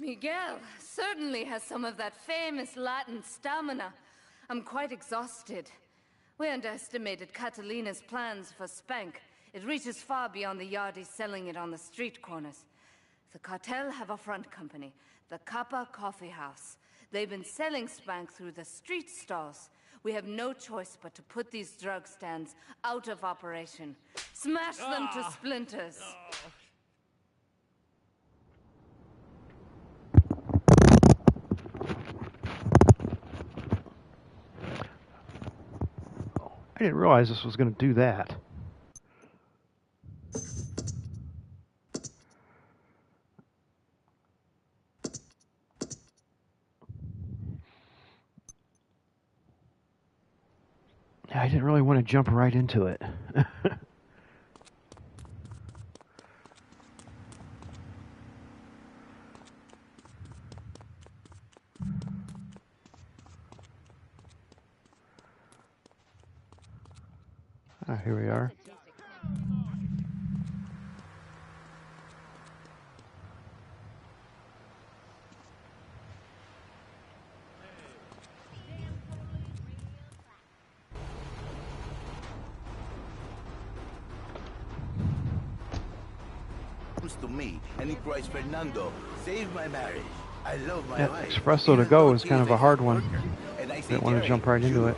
Miguel certainly has some of that famous Latin stamina. I'm quite exhausted. We underestimated Catalina's plans for Spank. It reaches far beyond the yardies selling it on the street corners. The cartel have a front company, the Kappa Coffee House. They've been selling Spank through the street stalls. We have no choice but to put these drug stands out of operation. Smash them to splinters. I didn't realize this was going to do that. I didn't really want to jump right into it. Here we are. To me, and he cries, Fernando, save my marriage. I love my wife. Espresso to go is kind of a hard one. Didn't want to jump right into it.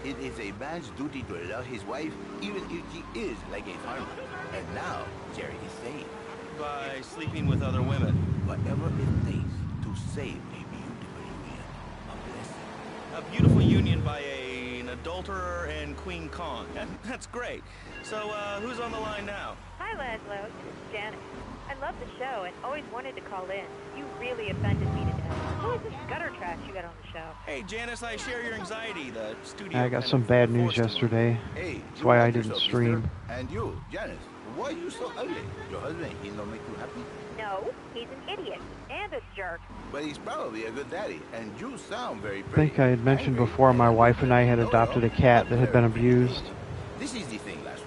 It is a man's duty to love his wife, even if she is like a farmer. And now, Jerry is saved. By sleeping with other women. Whatever it takes to save a beautiful union. A blessing. A beautiful union by an adulterer and Queen Kong. That's great. So, who's on the line now? Hi, Laszlo. This is Janet. I love the show and always wanted to call in. You really offended me today. Who is this gutter trash you got on the show? Hey, Janice, I share your anxiety. The studio. I got some bad news yesterday. Hey, that's why I didn't stream. And you, Janice, why are you so ugly? Your husband, he don't make you happy? No, he's an idiot and a jerk. But he's probably a good daddy, and you sound very pretty. I think I had mentioned before my wife and I had adopted a cat that had been abused. This is the thing, Laszlo.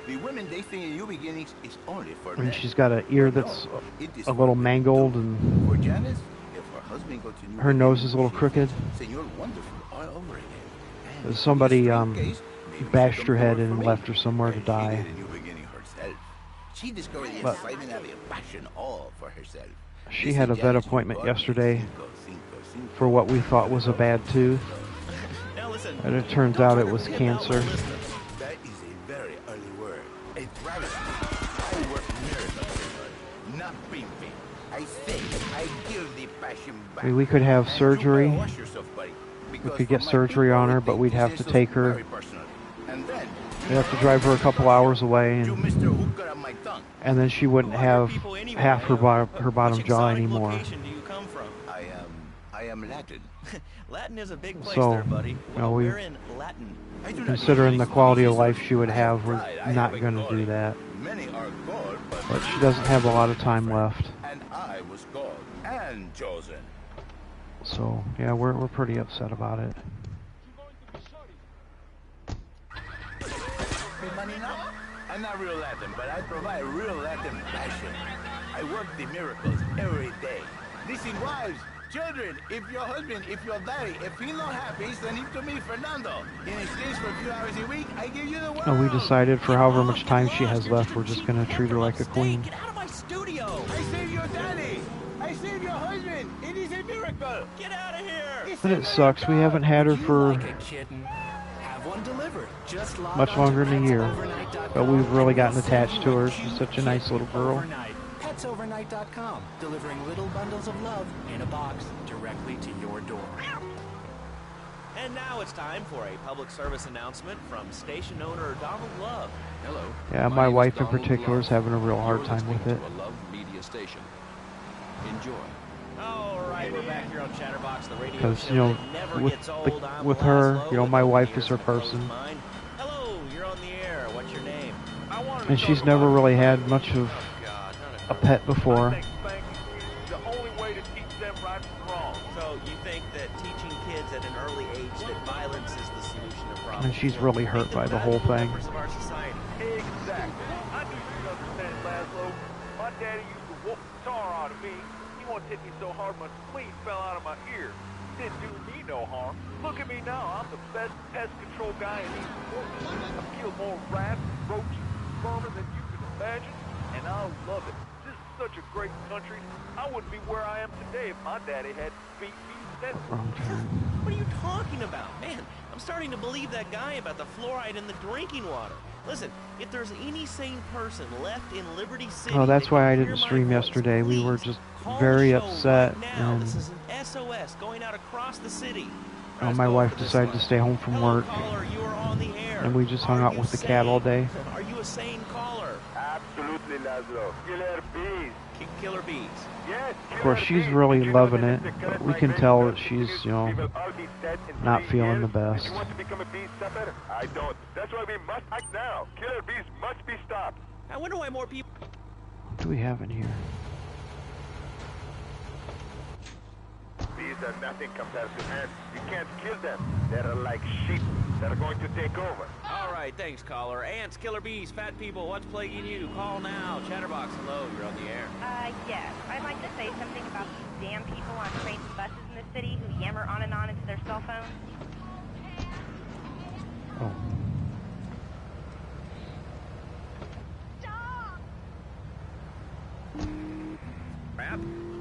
The women they think in your beginnings is only for and she's got an ear that's a little mangled, and for Janice, if her husband goes to her nose is a little crooked. You're wonderful all over again. Somebody bashed her head and left her somewhere to die. She discovered the excitement of a passion all for herself. She had a vet appointment yesterday for what we thought was a bad tooth, and it turns out it was cancer. That is a very early word. A travesty. I work miracles, not pimping. I say, I give the passion back. I mean, we could have surgery. We could get surgery on her, but we'd have to take her. We'd have to drive her a couple hours away, and then she wouldn't have half her bottom jaw anymore. I am Latin. Latin is a big place So, there, buddy. Well, we're in Latin. Considering the quality of life she would have, we're not going to do that. But she doesn't have a lot of time left. And I was called and chosen. So, yeah, we're pretty upset about it. I'm not real Latin, but I provide real Latin passion. I work the miracles every day. Listen, wives, children, if your husband, if your daddy, if he's not happy, send him to me, Fernando. In exchange for a few hours a week, I give you the world. And we decided for however much time she has left, we're just going to treat her like a queen. Get out of my studio! I saved your daddy! I saved your husband! It is a miracle! Get out of here! But it sucks, we haven't had her for much longer than a year. But we've really gotten attached to her. She's such a nice little girl. PetsOvernight.com, delivering little bundles of love in a box directly to your door. And now it's time for a public service announcement from station owner Donald Love. Hello. Yeah, my wife in particular is having a real hard time with it. Love Media Station. Enjoy. All right, we're back here on Chatterbox, the radio Because, show you know, that never gets old. I'm with her, Laszlo, you know, my wife is her person. Hello, you're on the air. What's your name? And she's never really had much of a pet before. So you think that teaching kids at an early age that violence is the solution to problems? And she's really hurt by the whole thing. Exactly. I knew you'd understand, Laszlo. My daddy used to whoop the tar out of me. He Someone hit me so hard my spleen fell out of my ear. Didn't do me no harm. Look at me now. I'm the best pest control guy in East Portland. I've killed more rats, roaches, vermin than you can imagine, and I love it. This is such a great country. I wouldn't be where I am today if my daddy had beat me senseless. What are you talking about? Man, I'm starting to believe that guy about the fluoride in the drinking water. Listen, if there's any sane person left in Liberty City... Oh, that's why I didn't stream yesterday. We were just very upset. And this is an SOS going out across the city. my wife decided to stay home from work. Caller, you are on the air. And we just hung out with the cat all day. Are you a sane caller? Absolutely, Laszlo. Killer bees. Killer bees. Yes, Of course, she's really loving it, but we can tell that she's, you know, not feeling the best. You want to become a bee stopper? I don't. That's why we must act now. Killer bees must be stopped. I wonder why more people... What do we have in here? Bees are nothing compared to ants. You can't kill them. They're like sheep. They're going to take over. All right, thanks, caller. Ants, killer bees, fat people, what's plaguing you? Call now. Chatterbox, hello, you're on the air. Yes. I'd like to say something about these damn people on trains and buses in the city who yammer on and on into their cell phones. Oh. Crap?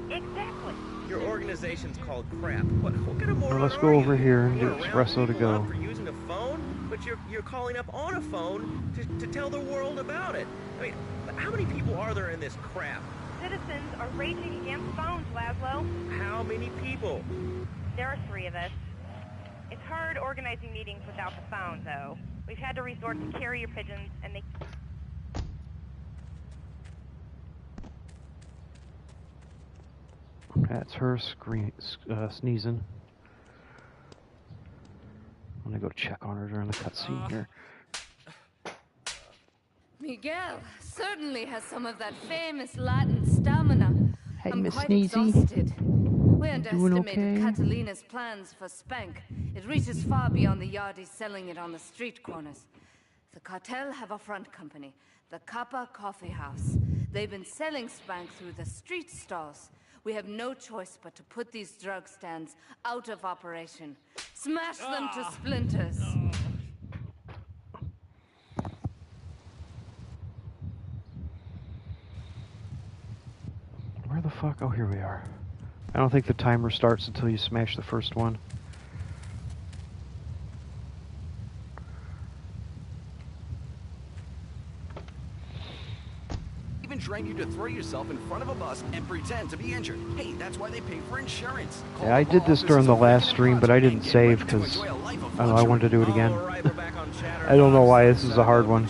Exactly. Your organization's called crap. What kind of moron Well, let's go over here and get Espresso to go. For using a phone, but you're calling up on a phone to tell the world about it. I mean, how many people are there in this crap? Citizens are raging against phones, Laszlo. How many people? There are 3 of us. It's hard organizing meetings without the phone, though. We've had to resort to carrier pigeons, and they... That's her sneezing. I'm gonna go check on her during the cutscene here. Miguel certainly has some of that famous Latin stamina. Hey, I'm Miss quite Sneezy. exhausted. We underestimated okay? Catalina's plans for Spank. It reaches far beyond the yardies selling it on the street corners. The cartel have a front company, the Kappa Coffee House. They've been selling Spank through the street stalls. We have no choice but to put these drug stands out of operation. Smash them to splinters. Where the fuck? Oh, here we are. I don't think the timer starts until you smash the first one. Even train you to throw yourself in front of a bus and pretend to be injured. Hey, that's why they pay for insurance. Yeah, I did this during the last stream, but I didn't save because I wanted to do it again. I don't know why this is a hard one,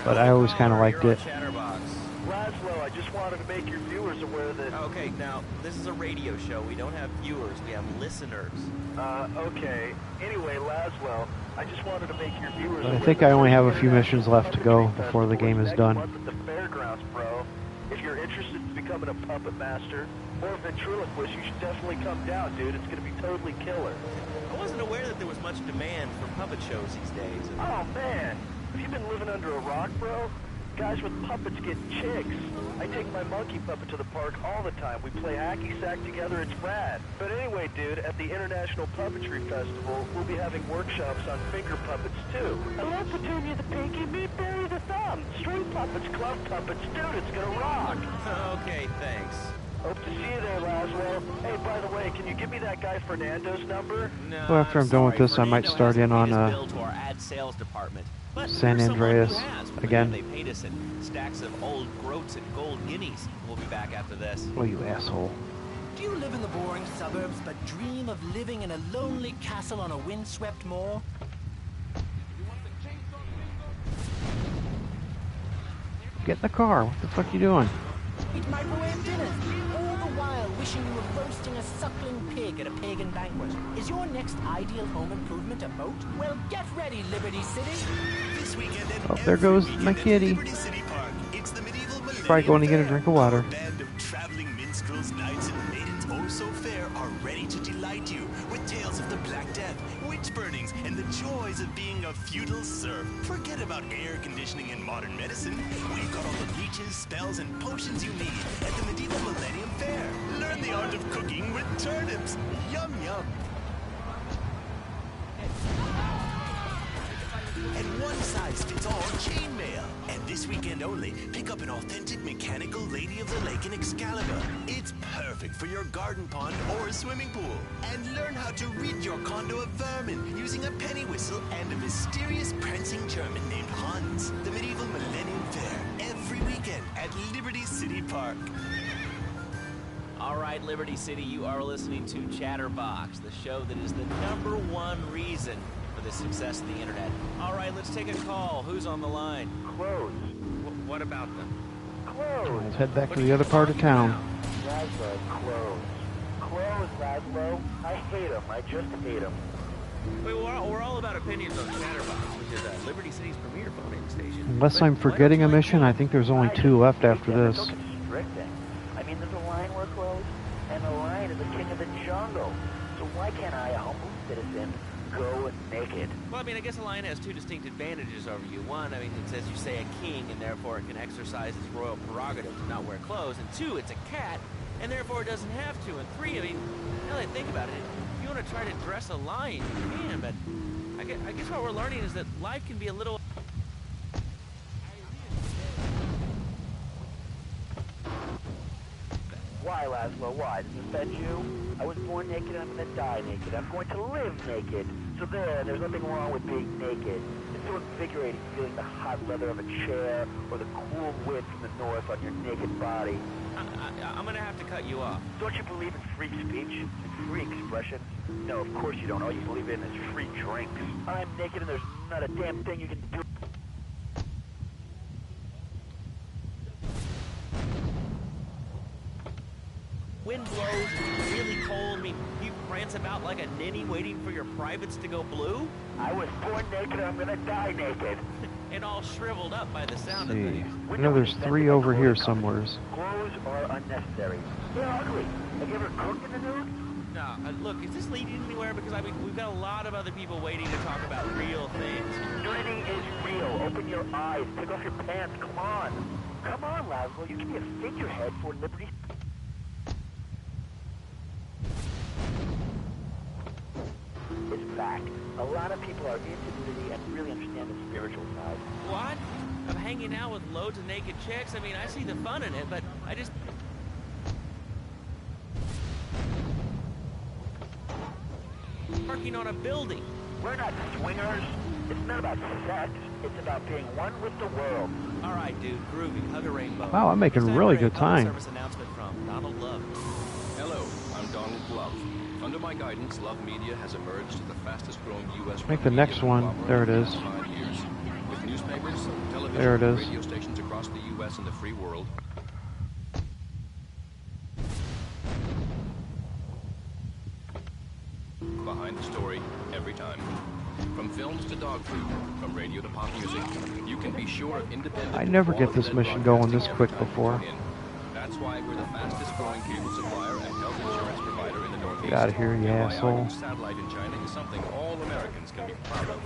but I always kind of liked it. Laszlo, I just wanted to make your viewers aware that... Okay, now, this is a radio show. We don't have viewers, we have listeners. Okay. Anyway, Laszlo, I just wanted to make your viewers But I think I only have a few missions left to go before the game is done. At the fairgrounds, bro. If you're interested in becoming a puppet master or a ventriloquist, you should definitely come down, dude. It's gonna be totally killer. I wasn't aware that there was much demand for puppet shows these days. Oh, man. Have you been living under a rock, bro? Guys with puppets get chicks. I take my monkey puppet to the park all the time. We play hacky sack together. It's rad. But anyway, dude, at the International Puppetry Festival, we'll be having workshops on finger puppets, too. Hello, Petunia the Pinky. Meet Barry the Thumb. String puppets, glove puppets. Dude, it's gonna rock. Okay, thanks. Hope to see you there, Laszlo. Hey, by the way, can you give me that guy Fernando's number? No, Well, after I'm done with this, I might start in on San Andreas again. They paid us in stacks of old groats and gold guineas. We'll be back after this. Oh, you asshole. Do you live in the boring suburbs but dream of living in a lonely castle on a windswept moor? Get in the car. What the fuck you doing? Eat microwave dinners, all the while wishing you were roasting a suckling pig at a pagan banquet. Is your next ideal home improvement a boat? Well, get ready, Liberty City. This weekend Oh, there goes my kitty. Liberty City Park. It's the medieval She's probably going to get a drink of water. A band of traveling minstrels, knights, and maidens oh so fair are ready to delight you with tales of the Black Death, witch burnings, and the joys of being a feudal serf. Forget about air conditioning and modern medicine. We've got all the leeches, spells, and potions you need at the Medieval Millennium Fair. Learn the art of cooking with turnips. Yum, yum. And one-size-fits-all chainmail. And this weekend only, pick up an authentic mechanical Lady of the Lake in Excalibur. It's perfect for your garden pond or swimming pool. And learn how to rid your condo of vermin using a penny whistle and a mysterious prancing German named Hans. The Medieval Millennium Fair, every weekend at Liberty City Park. All right, Liberty City, you are listening to Chatterbox, the show that is the #1 reason for the success of the internet. All right, let's take a call. Who's on the line? Clothes. What about them? Clothes. Let's head back to the other part of town. Laszlo, clothes. Clothes, Laszlo. I hate them. I just hate them. Wait, we're all about opinions on Chatterbox, which is Liberty City's premier phone-in station. Unless I'm forgetting a mission, I think there's only 2 left after this. So constricting. I mean, there's a lion we're clothes, and the lion is the king of the jungle. So why can't I, a humble citizen, go naked? Well, I mean, I guess a lion has 2 distinct advantages over you. One, I mean, it's, as you say, a king, and therefore it can exercise its royal prerogative to not wear clothes. And 2, it's a cat, and therefore it doesn't have to. And 3, I mean, now that I think about it, if you want to try to dress a lion, you can, but I guess what we're learning is that life can be a little... Why, Laszlo? Why? Does it offend you? I was born naked and I'm going to die naked. I'm going to live naked. So there's nothing wrong with being naked. It's so invigorating feeling the hot leather of a chair or the cool wind from the north on your naked body. I'm going to have to cut you off. Don't you believe in free speech and free expression? No, of course you don't. All you believe in is free drinks. I'm naked and there's not a damn thing you can do. Wind blows, it's really cold. I mean, you prance about like a ninny waiting for your privates to go blue? I was born naked and I'm gonna die naked. And all shriveled up by the sound of things. I know there's 3 over here somewheres. Clothes are unnecessary. They're ugly. Have you ever cooked in the nude? No, look, is this leading anywhere? Because, I mean, we've got a lot of other people waiting to talk about real things. Nudity is real. Open your eyes. Take off your pants. Come on. Come on, Laszlo. You can be a figurehead for liberty. It's back. A lot of people are into nudity and really understand the spiritual side. What? I'm hanging out with loads of naked chicks. I mean, I see the fun in it, but I just... Working on a building. We're not swingers. It's not about sex. It's about being one with the world. All right, dude. Groovy. Hug a rainbow. Wow, I'm making really good time. Service announcement from Donald Love. Hello, I'm Donald Love. Under my guidance, Love Media has emerged as the fastest-growing U.S. Make the next one. There it is. With newspapers, television, there it is. radio stations across the U.S. and the free world. Behind the story, every time. From films to dog food, from radio to pop music, you can be sure of independent... I never get this mission going this quick before. That's why we're the fastest-growing cable supplier and health insurance provider in the Northeast. Get out of here, you asshole. Satellite in China is something all Americans can be proud of.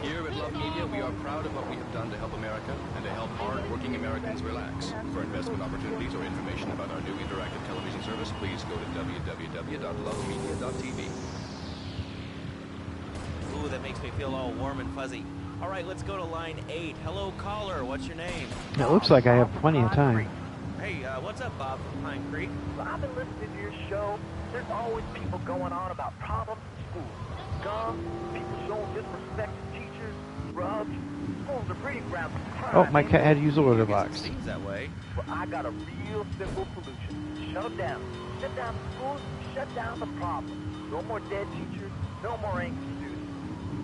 Here at Love Media, we are proud of what we have done to help America and to help hard-working Americans relax. For investment opportunities or information about our new interactive television service, please go to www.lovemedia.tv. Ooh, that makes me feel all warm and fuzzy. All right, let's go to line 8. Hello, caller. What's your name? It looks like I have plenty of time. Hey, what's up, Bob from Pine Creek? Well, I've been listening to your show. There's always people going on about problems in school. Scum, people showing disrespect to teachers, drugs. Schools are breeding grounds for crime. Oh, my cat had to use a litter box. Seems that way. Well, I got a real simple solution. Shut them down. Shut down the schools, shut down the problem. No more dead teachers, no more angry students.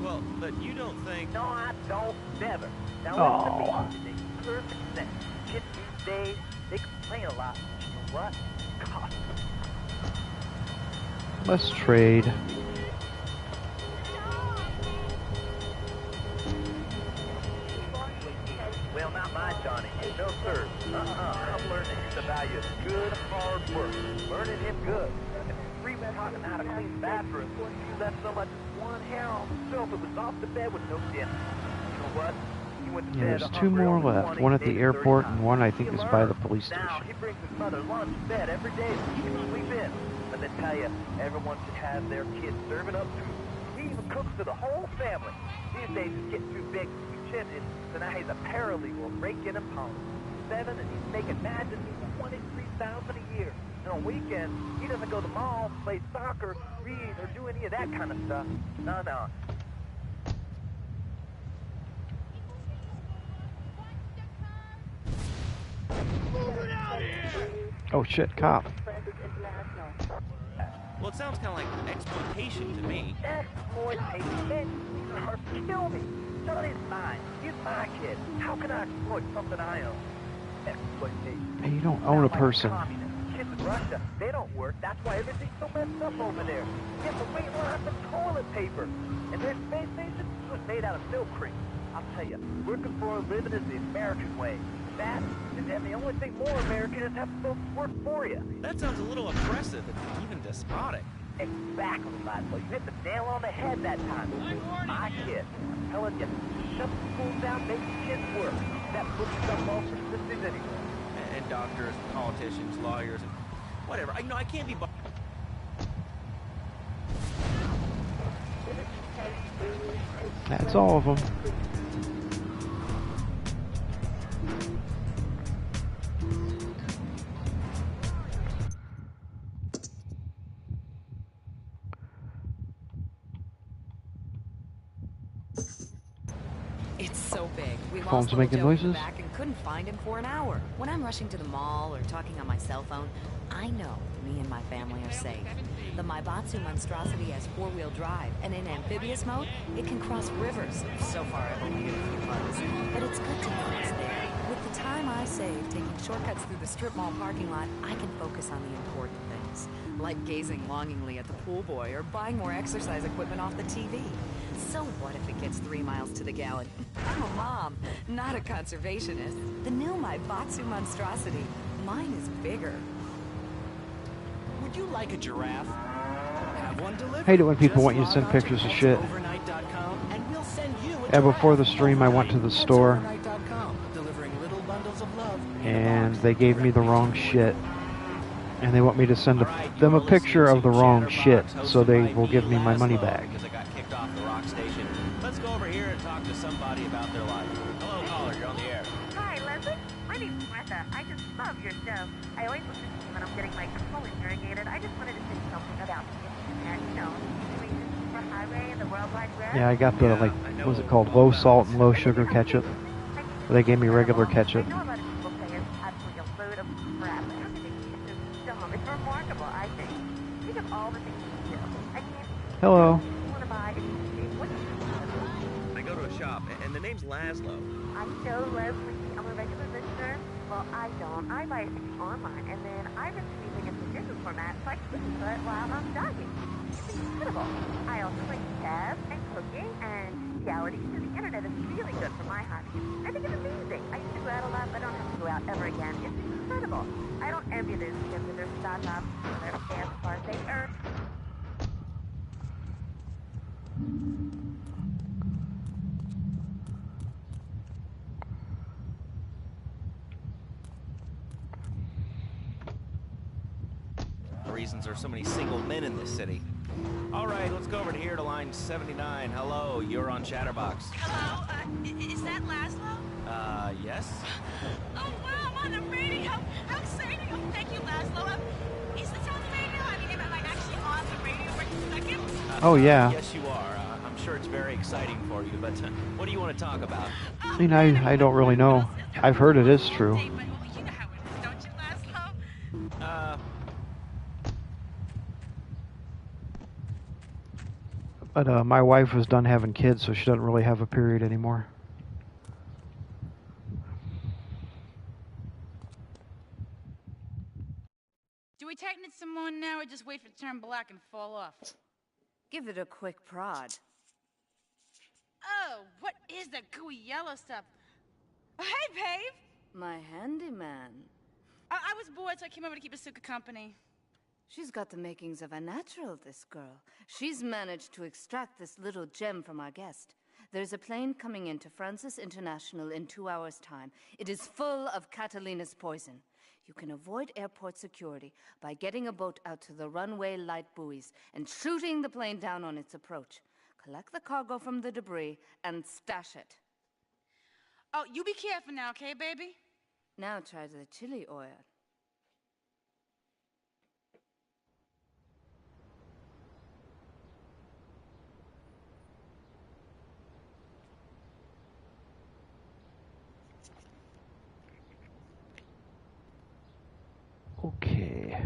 Well, but you don't think... No, I don't. Never. Now, listen to me. It makes perfect sense. Kids these days, they complain a lot. You know what? God. Let's trade. Well, not mine, Johnny. No, sir. I'm learning the value of good, hard work. Learning him good. And 3 red hot and out of clean bathroom. You left so much as one hair on the sofa. It was off the bed with no dent. You know what? He went to Yeah, bed there's 2 hungry more on the left. 20 One at the days, airport 30 and one I times. think He is by the learned. police Now, station. he brings his mother lunch to bed every day so he can sleep in. But they tell you, everyone should have their kids serving up food. He even cooks for the whole family. These days he's getting too big to be tempted, so now he's a paralegal raking and pawning. 7 and he's making imagine he's $23,000 a year. And on weekends, he doesn't go to the mall, play soccer, read, or do any of that kind of stuff. No. Oh shit, cop. Well, it sounds kind of like exploitation to me. Exploitation? These are hard to kill me. Johnny's mine. He's my kid. How can I exploit something I own? Exploitation. Hey, you don't own a person. Kids in Russia, they don't work. That's why everything's so messed up over there. You have to wait in line for toilet paper. And their space station was made out of milk cream. I'll tell you, working for a living is the American way. That, and then the only thing more American is have folks work for you. That sounds a little oppressive and even despotic. Exactly, Laszlo. You hit the nail on the head that time. My kid. I'm telling you, shut the schools down, make the kids work. That puts stuff all for sisters anyway. And doctors, politicians, lawyers, and whatever. I can't be. That's all of them. It's so big. We Phone's lost making Joe in the noises? back and couldn't find him for an hour. When I'm rushing to the mall or talking on my cell phone, I know me and my family are safe. The Maibatsu monstrosity has 4-wheel drive, and in amphibious mode, it can cross rivers. So far, I've only hit a few puddles, but it's good to know it's there. With the time I save taking shortcuts through the strip mall parking lot, I can focus on the important things, like gazing longingly at the pool boy or buying more exercise equipment off the TV. So what if it gets 3 miles to the gallon? I'm a mom, not a conservationist. The new Maibatsu monstrosity. Mine is bigger. Would you like a giraffe? Have one delivered. Hate it when people Just want you to send log on pictures of shit. ultimateovernight.com and we'll send you a And before the giraffe. stream, I went to the That's store, overnight.com, delivering little bundles of love and they gave me the wrong shit. And they want me to send them a picture of the wrong shit, so they will give me my money back. Because I got kicked off the rock station. Let's go over here and talk to somebody about their life. Hello, caller. You're on the air. Hi, Leslie. My name's Greta. I just love your show. I always listen to you when I'm getting my colon irrigated. I just wanted to say something about the internet, you know, situation for highway and the World Wide Web. Yeah, I got the, like, what was it called? Low salt and low sugar ketchup. They gave me regular ketchup. I know a lot of people say it's absolutely a load of crap, but how can they be so dumb? It's remarkable, I think. Think of all the things you do. I mean, Hello. you want to buy what do you do? I go to a shop, and the name's Laszlo. I know, Leslie. I'm a regular listener. Well, I don't. I buy things online, and then I rip everything into digital format so I can listen to it while I'm jogging. It's incredible. I also like chess and cooking and reality, so the internet is really good for my hobby. I think it's amazing. I used to go out a lot, but I don't have to go out ever again. It's incredible. I don't envy those kids with their stock up or their fast cars they earn. Reasons there are so many single men in this city. All right, let's go over to here to line 79. Hello, you're on Chatterbox. Hello, is that Laszlo? Yes? Oh, wow, I'm on the radio. How exciting. Oh, thank you, Laszlo. Is this on the radio? I mean, am I actually on the radio right this second? Oh, yeah. Yes, you are. I'm sure it's very exciting for you, but what do you want to talk about? I mean, I don't really know. I've heard it is true. You know how it is, don't you, Laszlo? But my wife was done having kids, so she doesn't really have a period anymore. Do we tighten it some more now or just wait for it to turn black and fall off? Give it a quick prod. Oh, what is that gooey yellow stuff? Oh, hey, babe! My handyman. I was bored, so I came over to keep Asuka company. She's got the makings of a natural, this girl. She's managed to extract this little gem from our guest. There's a plane coming into Francis International in 2 hours' time. It is full of Catalina's poison. You can avoid airport security by getting a boat out to the runway light buoys and shooting the plane down on its approach. Collect the cargo from the debris and stash it. Oh, you be careful now, okay, baby? Now try the chili oil. Okay.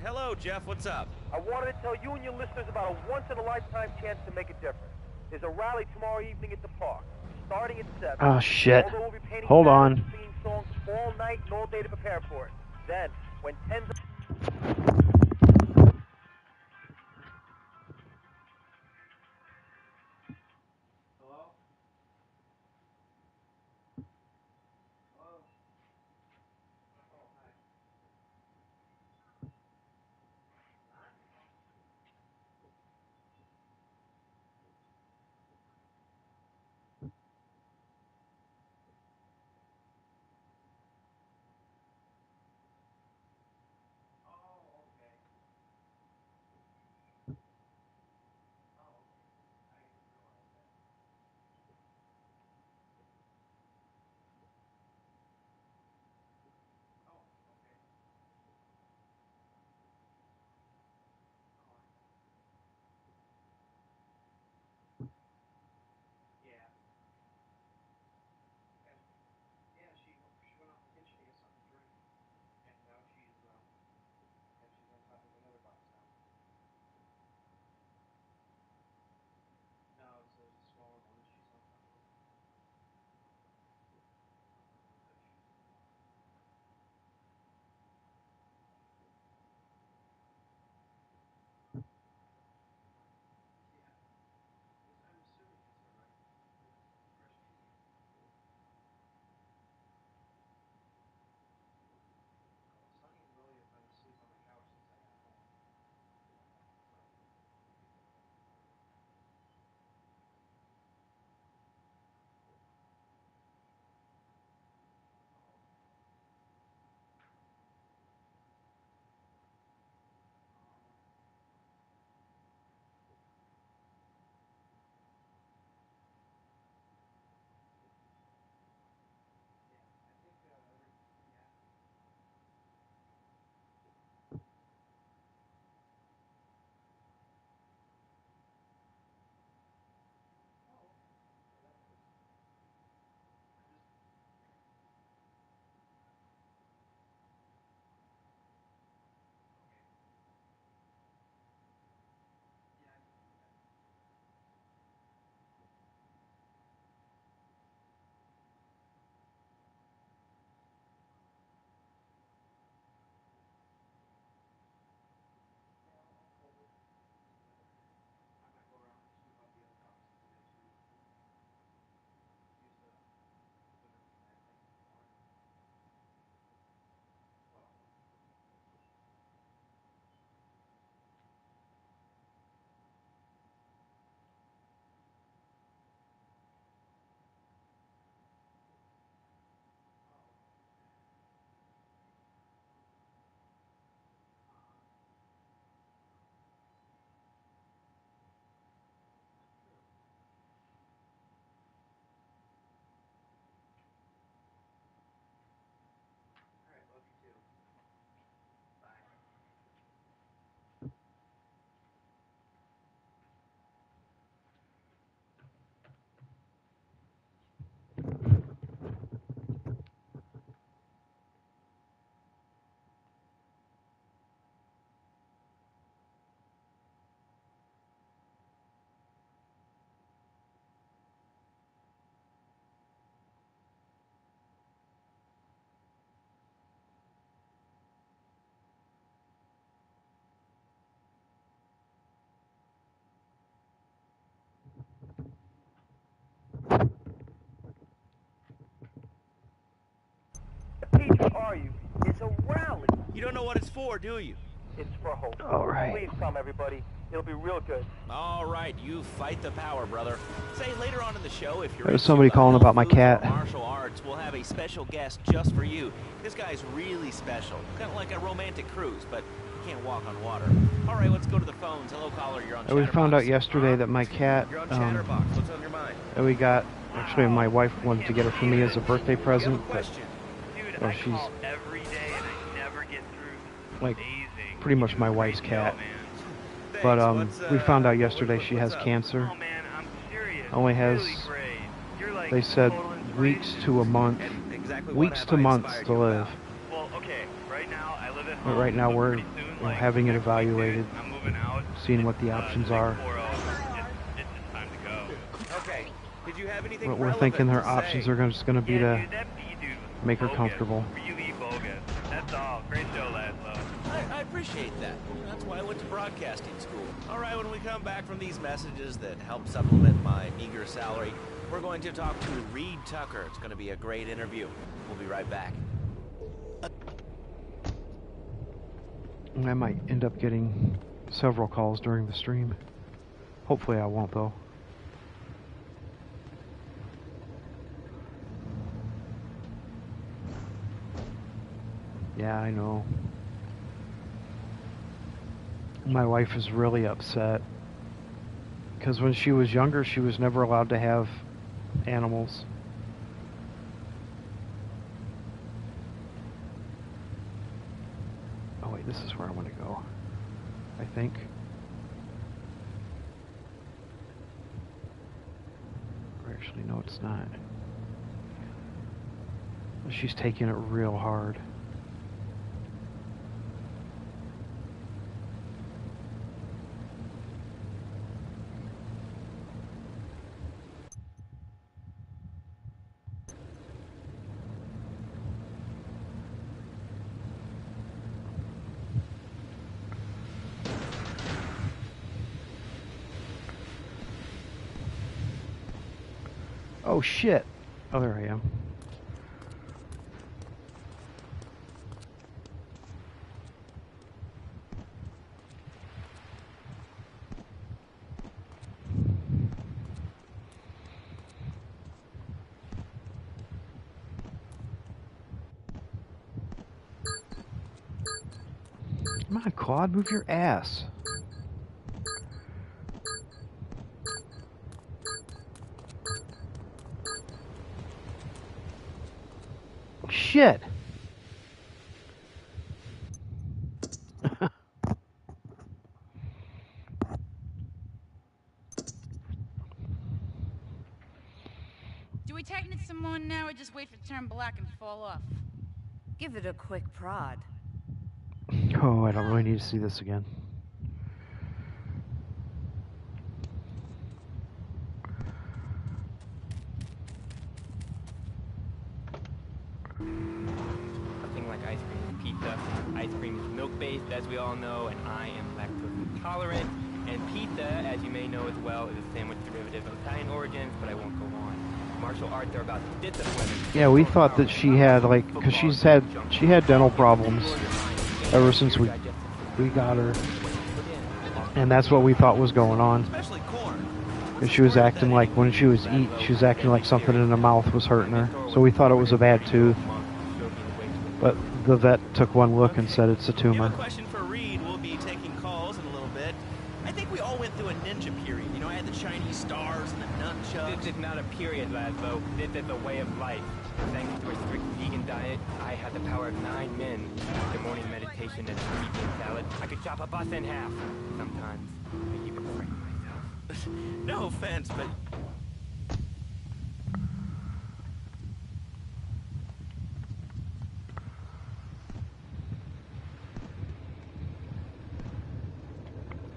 Hello, Jeff. What's up? I wanted to tell you and your listeners about a once-in-a-lifetime chance to make a difference. There's a rally tomorrow evening at the park, starting at 7. Oh, shit. Although we'll be painting Hold on. and singing songs all night and all day to prepare for it. Then, when tens of... You don't know what it's for, do you? It's for hope. All right. Please come, everybody. It'll be real good. All right, you fight the power, brother. Say later on in the show, if you're There's somebody calling about my cat. Martial arts, we'll have a special guest just for you. This guy's really special, kind of like a romantic cruise, but you can't walk on water. All right, let's go to the phones. Hello, caller. You're on We Chatterbox. found out yesterday that my cat, You're on Chatterbox. What's on your mind? that we got, actually my wife wanted to get it for me as a birthday present, but well, she's every day and I never get through. like pretty much my wife's cat. But we found out yesterday she has cancer. Oh man, I'm serious. Only has, Really great. You're like they said, total weeks to a month, weeks to months to live. Well, okay. Right now I live at But home. right now so we're pretty soon, we're like, having it next week, dude, evaluated, I'm moving out. seeing what the options are. It's just time to go. Okay. Did you have anything But we're relevant thinking her to options say? are just going to be Yeah, to dude, that bee dude was make her bogus. comfortable. Really bogus. That's all. Great show, Laszlo. I appreciate that. That's why I went to broadcasting school. All right, when we come back from these messages that help supplement my meager salary, we're going to talk to Reed Tucker. It's going to be a great interview. We'll be right back. I might end up getting several calls during the stream. Hopefully I won't, though. Yeah, I know. My wife is really upset because when she was younger, she was never allowed to have animals. Oh wait, this is where I want to go, I think. Or actually, no, it's not. She's taking it real hard. Oh shit. Oh, there I am. Come on, Claude, move your ass. Shit. Do we tighten it some more now or just wait for it to turn black and fall off? Give it a quick prod. Oh, I don't really need to see this again. Nothing like ice cream and pizza. Ice cream is milk-based, as we all know, and I am lactose intolerant. And pizza, as you may know as well, is a sandwich derivative of Italian origins, but I won't go on. Martial arts are about discipline. Yeah, we thought that she had, like, because she had dental problems ever since we got her, and that's what we thought was going on. And she was acting like, when she was eating, she was acting like something in her mouth was hurting her. So we thought it was a bad tooth, but the vet took one look and said it's a tumor. Question for Reed. We'll be taking calls in a little bit. I think we all went through a ninja period. You know, I had the Chinese stars and the nunchucks. This is not a period, Laszlo. This is a way of life. Thanks to a strict vegan diet, I had the power of 9 men. After morning meditation and vegan salad, I could chop a bus in half. Sometimes I keep afraid myself. No offense, but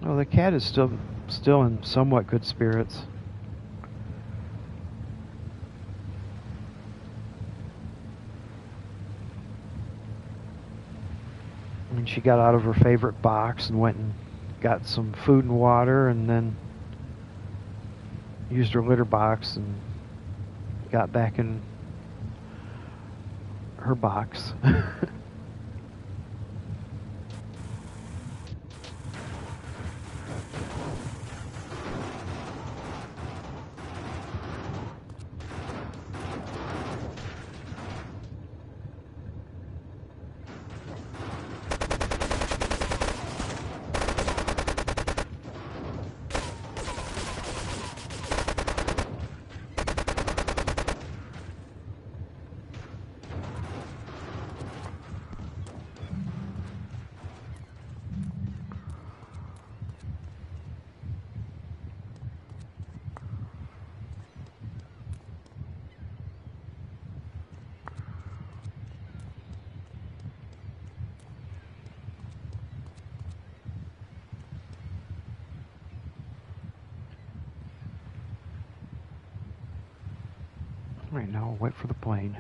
Well, the cat is still in somewhat good spirits. I mean, she got out of her favorite box and went and got some food and water, and then used her litter box and got back in her box. Right now, wait for the plane.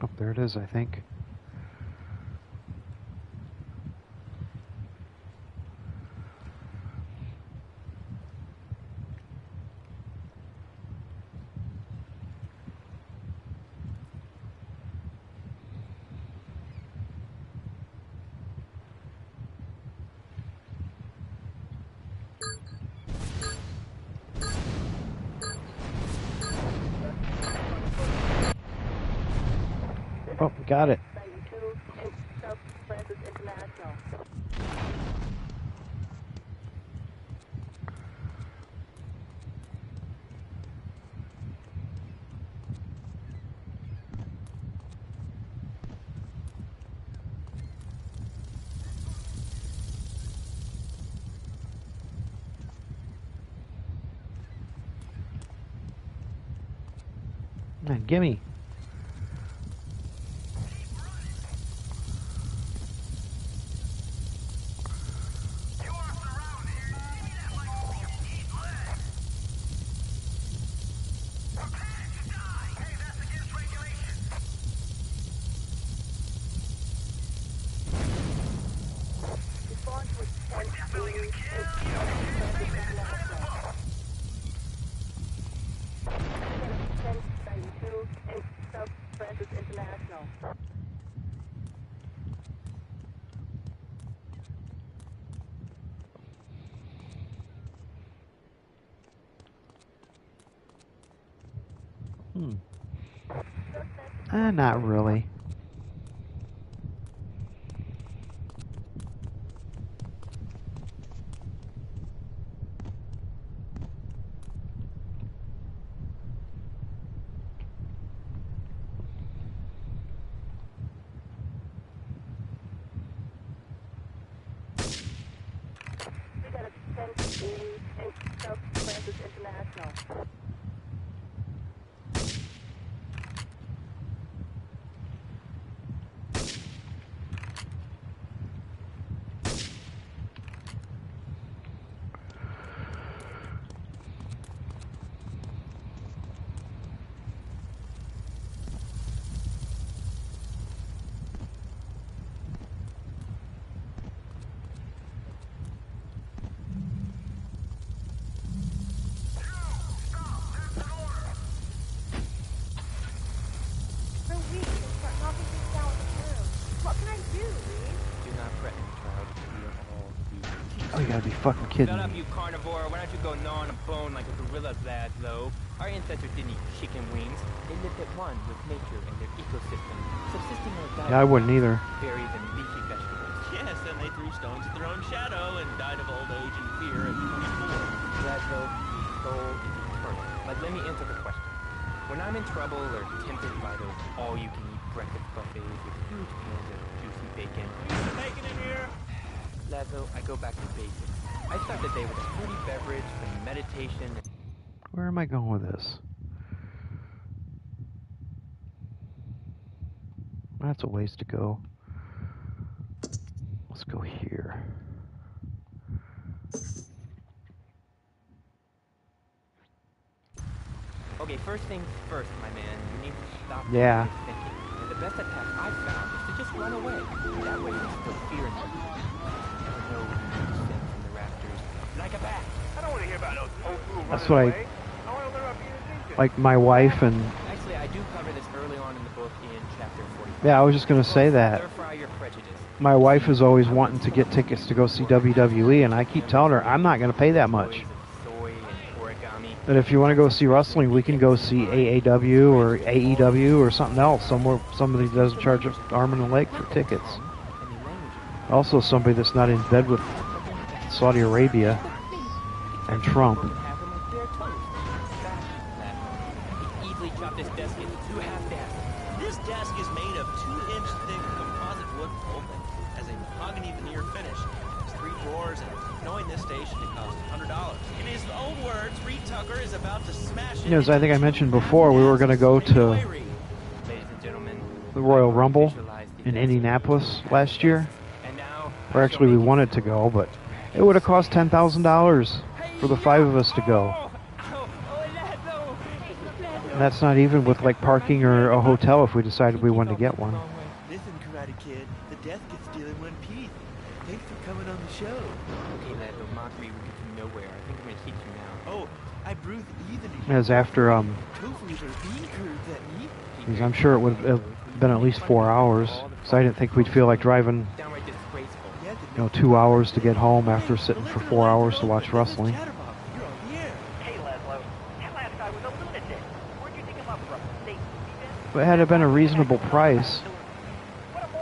Oh, there it is, I think. Oh, got it. Man, gimme. Not really. We got a 10 in South Francis International. Oh, you gotta be fucking kidding Shut up, me. you carnivore. Why don't you go gnaw on a bone like a gorilla, Laszlo? Our ancestors didn't eat chicken wings. They lived at one with nature and their ecosystem, subsisting on a diet Yeah, I wouldn't of either. berries and leafy vegetables. Yes, and they threw stones at their own shadow and died of old age and fear at 24. Laszlo, the soul is eternal. But let me answer the question. When I'm in trouble or tempted by those all-you-can-eat breakfast buffets with huge pans of juicy bacon, Bacon in here. Laszlo, I go back to basics. I start the day with a fruity beverage, some meditation. Where am I going with this? That's a ways to go. Let's go here. Okay, first things first, my man. You need to stop Yeah. thinking. And the best attack I've found is to just run away. That way you still fear in you. Never know when you descend from the rafters like a bat. I don't want to hear about no tofu That's running what away. I want to learn about being a ninja. Like my wife and... Actually, I do cover this early on in the book in chapter 45. Yeah, I was just gonna say that. Stir fry your prejudice. My wife is always wanting to get tickets to go see WWE, and I keep telling her, I'm not gonna pay that much. Soy and origami. But if you want to go see wrestling, we can go see AAW or AEW or something else, somewhere somebody doesn't charge an arm and a leg for tickets. Also somebody that's not in bed with Saudi Arabia and Trump. Easily chop this desk into two half-dasses. This desk is made of 2-inch thick composite wood pulping. Has a mahogany veneer finish. Has 3 drawers and knowing this station it costs $100. In his own words, Reed Tucker is about to smash it. As I think I mentioned before, we were going to go to the Royal Rumble in Indianapolis last year. Or actually we wanted to go, but it would have cost $10,000 for the 5 of us to go. And that's not even with like parking or a hotel if we decided we wanted to get one. Listen, Karate Kid, the death gets still in one piece. Thanks for coming on the show. Okay, lad, don't mock me. We get from nowhere. I think I'm gonna hit you now. Oh, I breathe evenly. As after because I'm sure it would have been at least 4 hours. So I didn't think we'd feel like driving 2 hours to get home after sitting for 4 hours to watch wrestling. Hey, Laszlo, that last guy was a lunatic. Where'd you dig him up from? State defense? But had it been a reasonable price,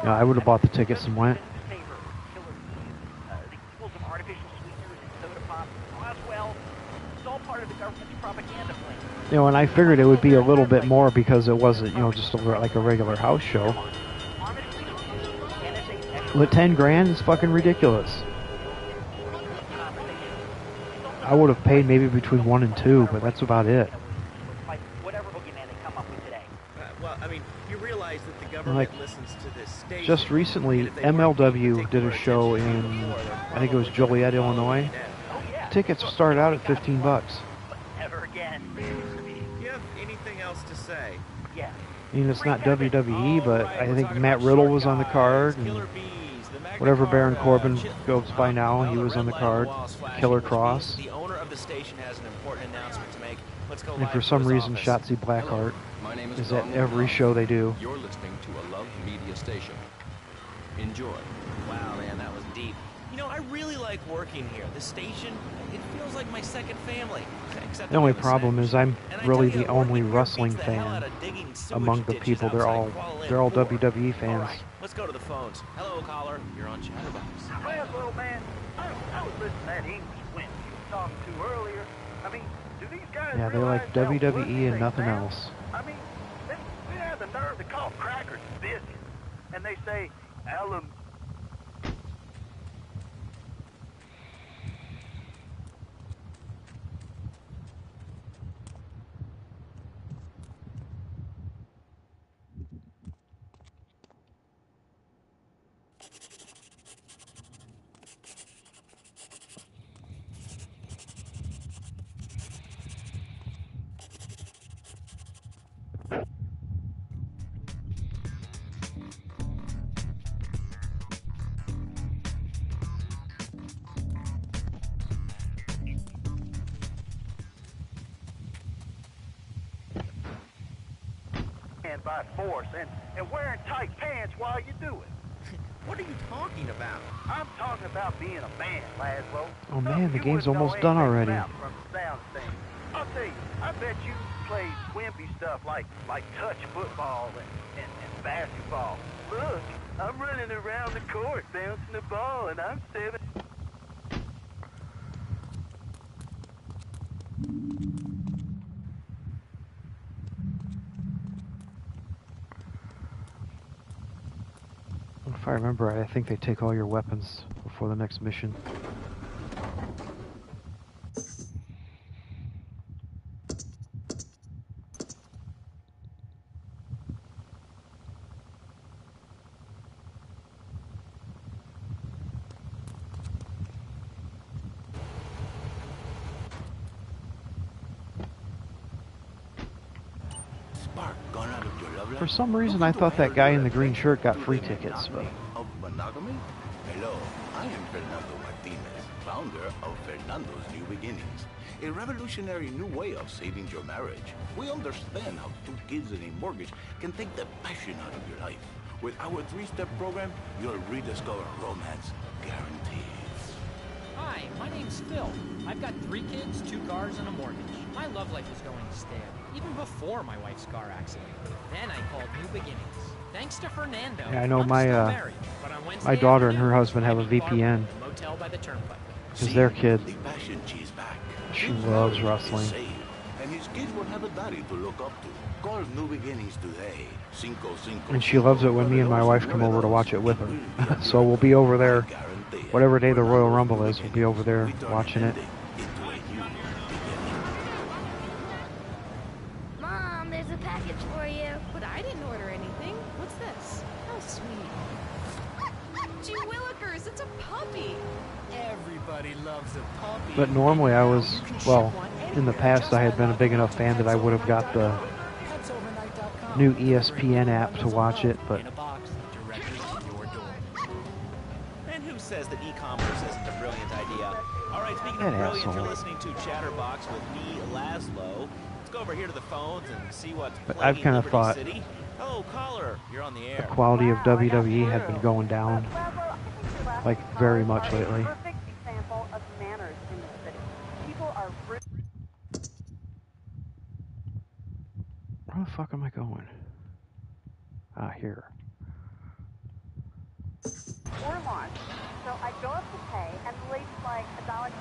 I would have bought the tickets and went. And I figured it would be a little bit more because it wasn't, just like a regular house show. But 10 grand is fucking ridiculous. I would have paid maybe between 1 and 2, but that's about it. Well, I mean, you realize that the government listens to this station. Just recently, MLW did a show in, I think it was Joliet, Illinois. Tickets started out at $15. Never again. Do you have anything else to say? Yeah. I mean, it's not WWE, but I think Matt Riddle was on the card, and whatever Baron Corbin goes by now, he was on the card. Killer Cross. The owner of the station has an important announcement to make. Let's go. And for some reason, Shotzi Blackheart is at every show they do. You're listening to a Love Media station. Enjoy. Wow, man, that was deep. I really like working here. The station, it feels like my second family. The only problem is I'm really the only wrestling fan among the people. They're all WWE fans. Let's go to the phones. Hello, caller. You're on Chatterbox. Well, little man, I was listening to that English wimp you were talking to earlier. I mean, do these guys Yeah, they like WWE and nothing else. I mean, they have the nerve to call crackers biscuits. And they say, Alan. By force and wearing tight pants while you do it. What are you talking about? I'm talking about being a man, Laszlo. Oh man, the game's almost done already. From the sound thing. I'll tell you, I bet you play wimpy stuff like touch football and basketball. Look, I'm running around the court bouncing the ball and I'm 7. If I remember right, I think they take all your weapons before the next mission. For some reason, I thought that guy in the green shirt got free tickets. But Of monogamy? Hello, I am Fernando Martinez, founder of Fernando's New Beginnings, a revolutionary new way of saving your marriage. We understand how 2 kids and a mortgage can take the passion out of your life. With our 3-step program, you'll rediscover romance guaranteed. Hi, my name's Phil. I've got 3 kids, 2 cars, and a mortgage. My love life was going stale, even before my wife's car accident. Then I called New Beginnings. Thanks to Fernando. yeah, I know my daughter and her husband have a VPN. Because their kid, she loves wrestling. and his kids will have a daddy to look up to. Call New Beginnings today. 555. And she loves it when me and my wife come over to watch it with her. So we'll be over there, whatever day the Royal Rumble is, we'll be over there watching it. Mom, there's a package for you. But I didn't order anything. What's this? How sweet. Gee Willikers, it's a puppy. Everybody loves a puppy. But normally I was, well, in the past I had been a big enough fan that I would have got the new ESPN app to watch it, but And who says that e-commerce isn't a brilliant idea? All right, speaking That of brilliant, asshole. you're listening to Chatterbox with me, Laszlo. Let's go over here to the phones and see what's But playing I've kind of Liberty thought City. Hello, caller. You're on the the air. quality of WWE had been going down, like, very much lately. Perfect example of manners in the city. People are rude. Where the fuck am I going? Ah, here. We're launched. So I go up to pay, and the lady's like, $1.25,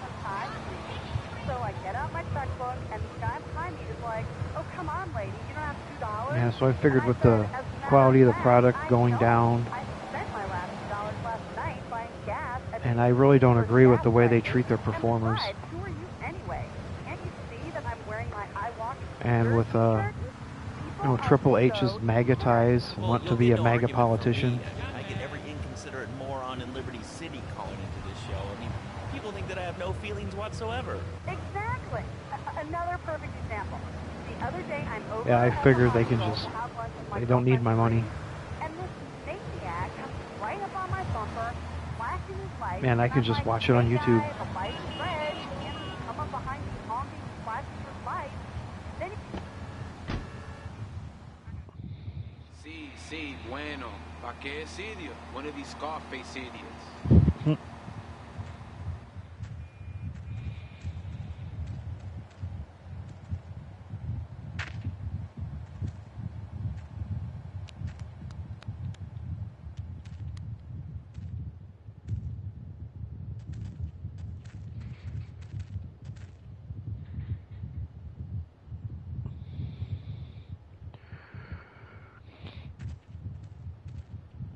please. So I get out my checkbook, and the guy behind me is like, oh, come on, lady, you don't have $2. Yeah, so I figured with the quality of the product going down, I spent my last $2 last night buying gas at and I really don't agree with the way they treat their performers. Besides, who are you anyway? Can't you see that I'm wearing my iWatch And with, you know, Triple H's MAGA ties, want to be a MAGA politician. I get every inconsiderate moron in Liberty City calling into this show. I mean, people think that I have no feelings whatsoever. Exactly. Another perfect example. The other day I'm over. Yeah, I figured they can just, they don't need my money. And this maniac comes right up on my bumper, flashing his lights. Man, I could just watch it on YouTube. The light is red. He can't come up behind me, honking, flashing his lights. Then Sí, bueno. ¿Pa qué es idiot? One of these Scarface idiots.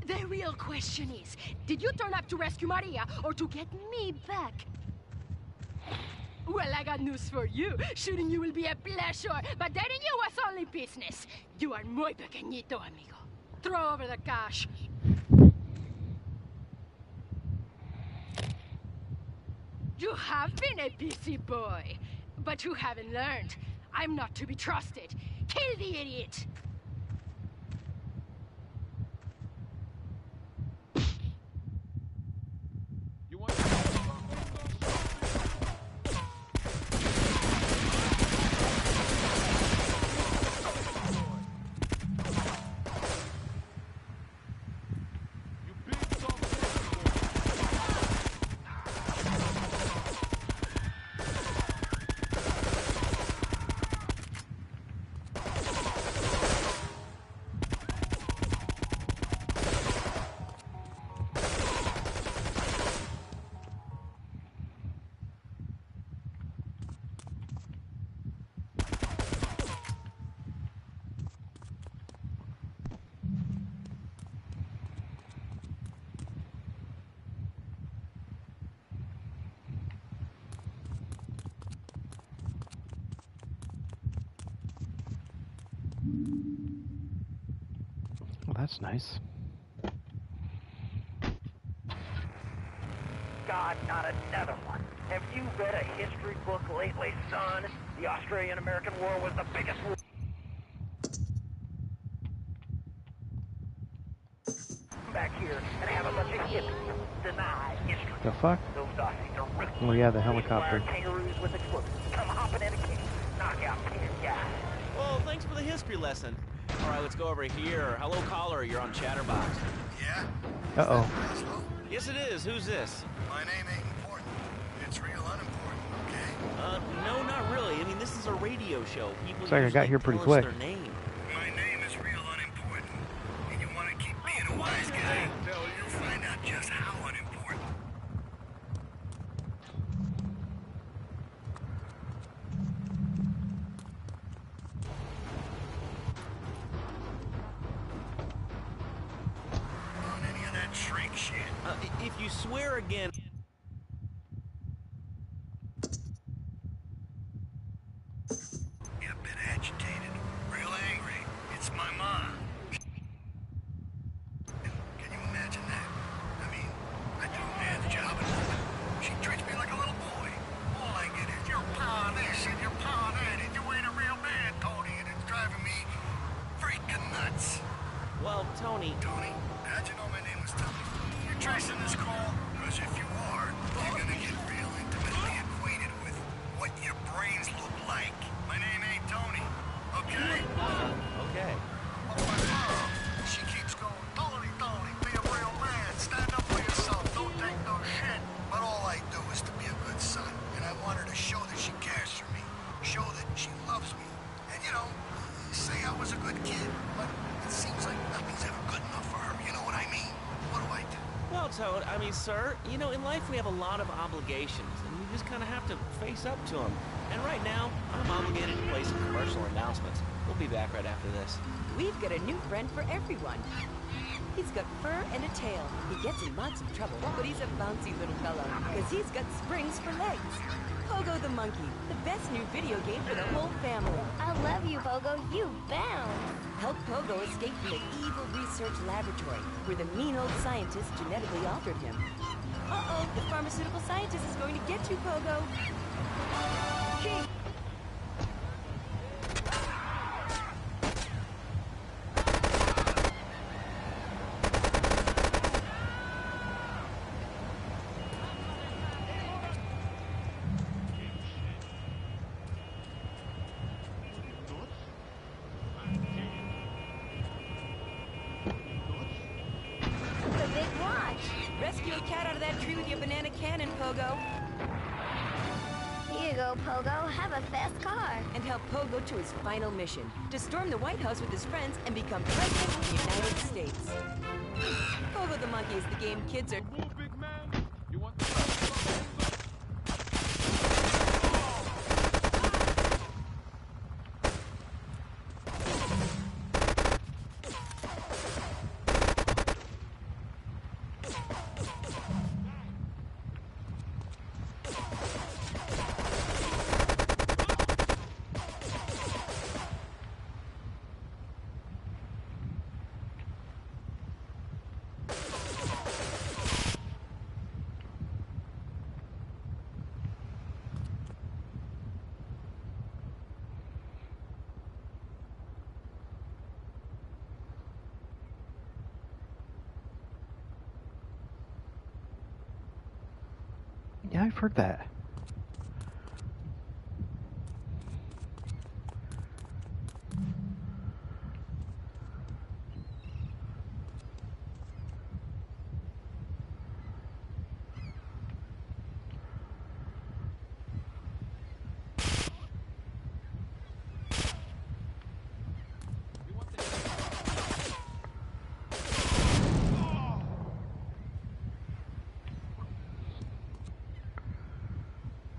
The real question is, did you turn up to rescue Maria or to get me back? Well, I got news for you. Shooting you will be a pleasure, but dating you was only business. You are muy pequeñito, amigo. Throw over the cash. You have been a busy boy, but you haven't learned. I'm not to be trusted. Kill the idiot! Well, that's nice. God, not another one. Have you read a history book lately, son? The Australian-American War was the biggest war. Back here and have a bunch of hippies deny history. The fuck? Those Aussies are ruthless. Oh yeah, the helicopter. Kangaroos with explosives. Come hopping in a cage. Knock out 10 guys. Well, thanks for the history lesson. All right, let's go over here. Hello, caller. You're on Chatterbox. Yeah? Uh-oh. Yes, it is. Who's this? My name ain't important. It's real unimportant, okay? No, not really. I mean, this is a radio show. People Sorry, I got usually here pretty tell us quick. their name. My name is real unimportant. And you want to keep being a wise guy? You'll find out just how unimportant. like shit. If you swear again... You're a bit agitated, real angry. It's my mom. Can you imagine that? I mean, I do a man's job and she treats me like a little boy. All I get is, you're pa this and you're pa that, and you ain't a real man, Tony, and it's driving me freaking nuts. Well, Tony... Tony, how'd you know my name was Tony? You're tracing this call? Because if you are, you're gonna get real intimately acquainted with what your brains look like. My name ain't Tony, okay? Okay. Oh, my mom, she keeps going, Tony, Tony, be a real man. Stand up for yourself. Don't take no shit. But all I do is to be a good son. And I want her to show that she cares for me. Show that she loves me. And, you know, say I was a good kid. But it seems like nothing's ever good enough for her. You know what I mean? What do I do? Well, Toad, I mean, sir, you know, in life we have a lot of obligations, and you just kind of have to face up to them. And right now, I'm obligated to play some commercial announcements. We'll be back right after this. We've got a new friend for everyone. He's got fur and a tail. He gets in lots of trouble, but he's a bouncy little fellow, because he's got springs for legs. Pogo the Monkey, the best new video game for the whole family. I love you, Pogo. You bound. Help Pogo escape from the evil research laboratory, where the mean old scientist genetically altered him. Uh-oh, the pharmaceutical scientist is going to get you, Pogo. King! Rescue a cat out of that tree with your banana cannon, Pogo. Here you go, Pogo. Have a fast car. And help Pogo to his final mission, to storm the White House with his friends and become President of the United States. Pogo the Monkey is the game kids are... Big man. You want the... Yeah, I've heard that.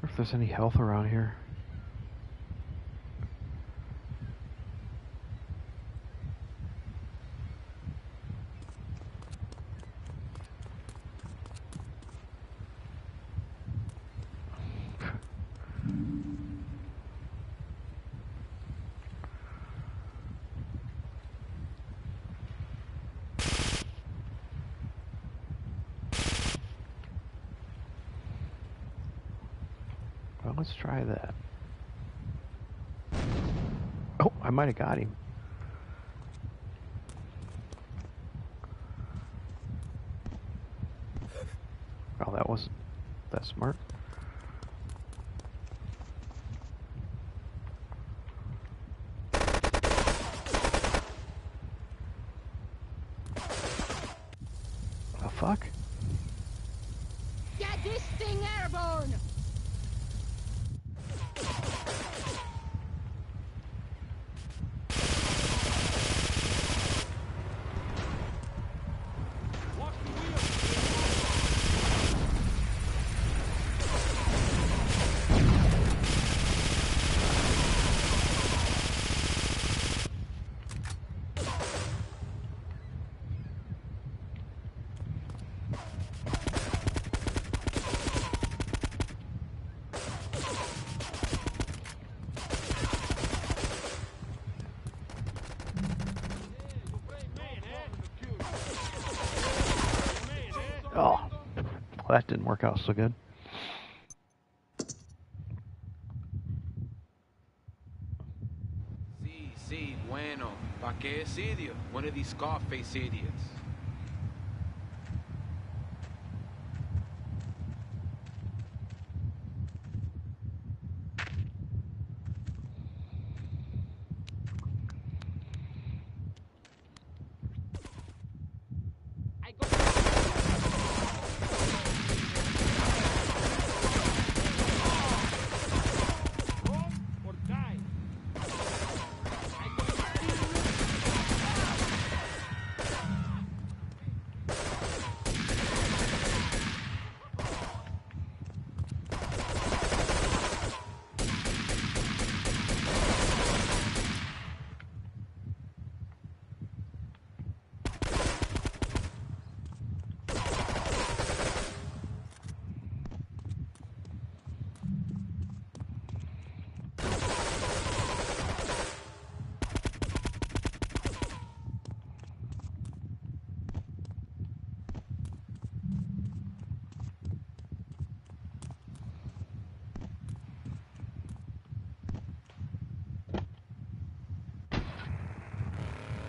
If there's any health around here. Well, let's try that. Oh, I might have got him. Oh, that wasn't that smart. The fuck? Get this thing airborne! that didn't work out so good. Sí, bueno. ¿Pa qué es idiot? One of these Scarface idiots.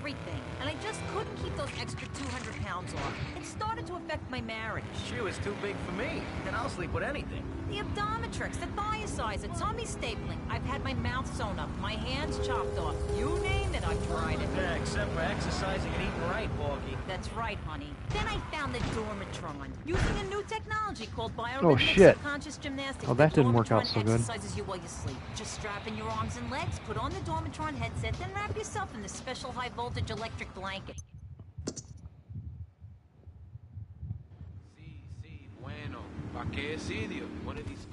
Everything, and I just couldn't keep those extra 200 pounds off. It started to affect my marriage. She was too big for me, and I'll sleep with anything. The Abdometrix, the thiasizer, tummy stapling. I've had my mouth sewn up, my hands chopped off. You name it, I've tried it. Yeah, except for exercising and eating right, Porky. That's right, honey. Then I found the Dormatron, using a new technology called biorhythmic Oh, shit. subconscious gymnastics. Oh, that The didn't work out Dormatron so good. exercises you while you sleep. Just strap in your arms and legs, put on the Dormatron headset, then wrap yourself in this special high-voltage electric blanket. Sí, bueno. ¿Pa qué es idiot? One of these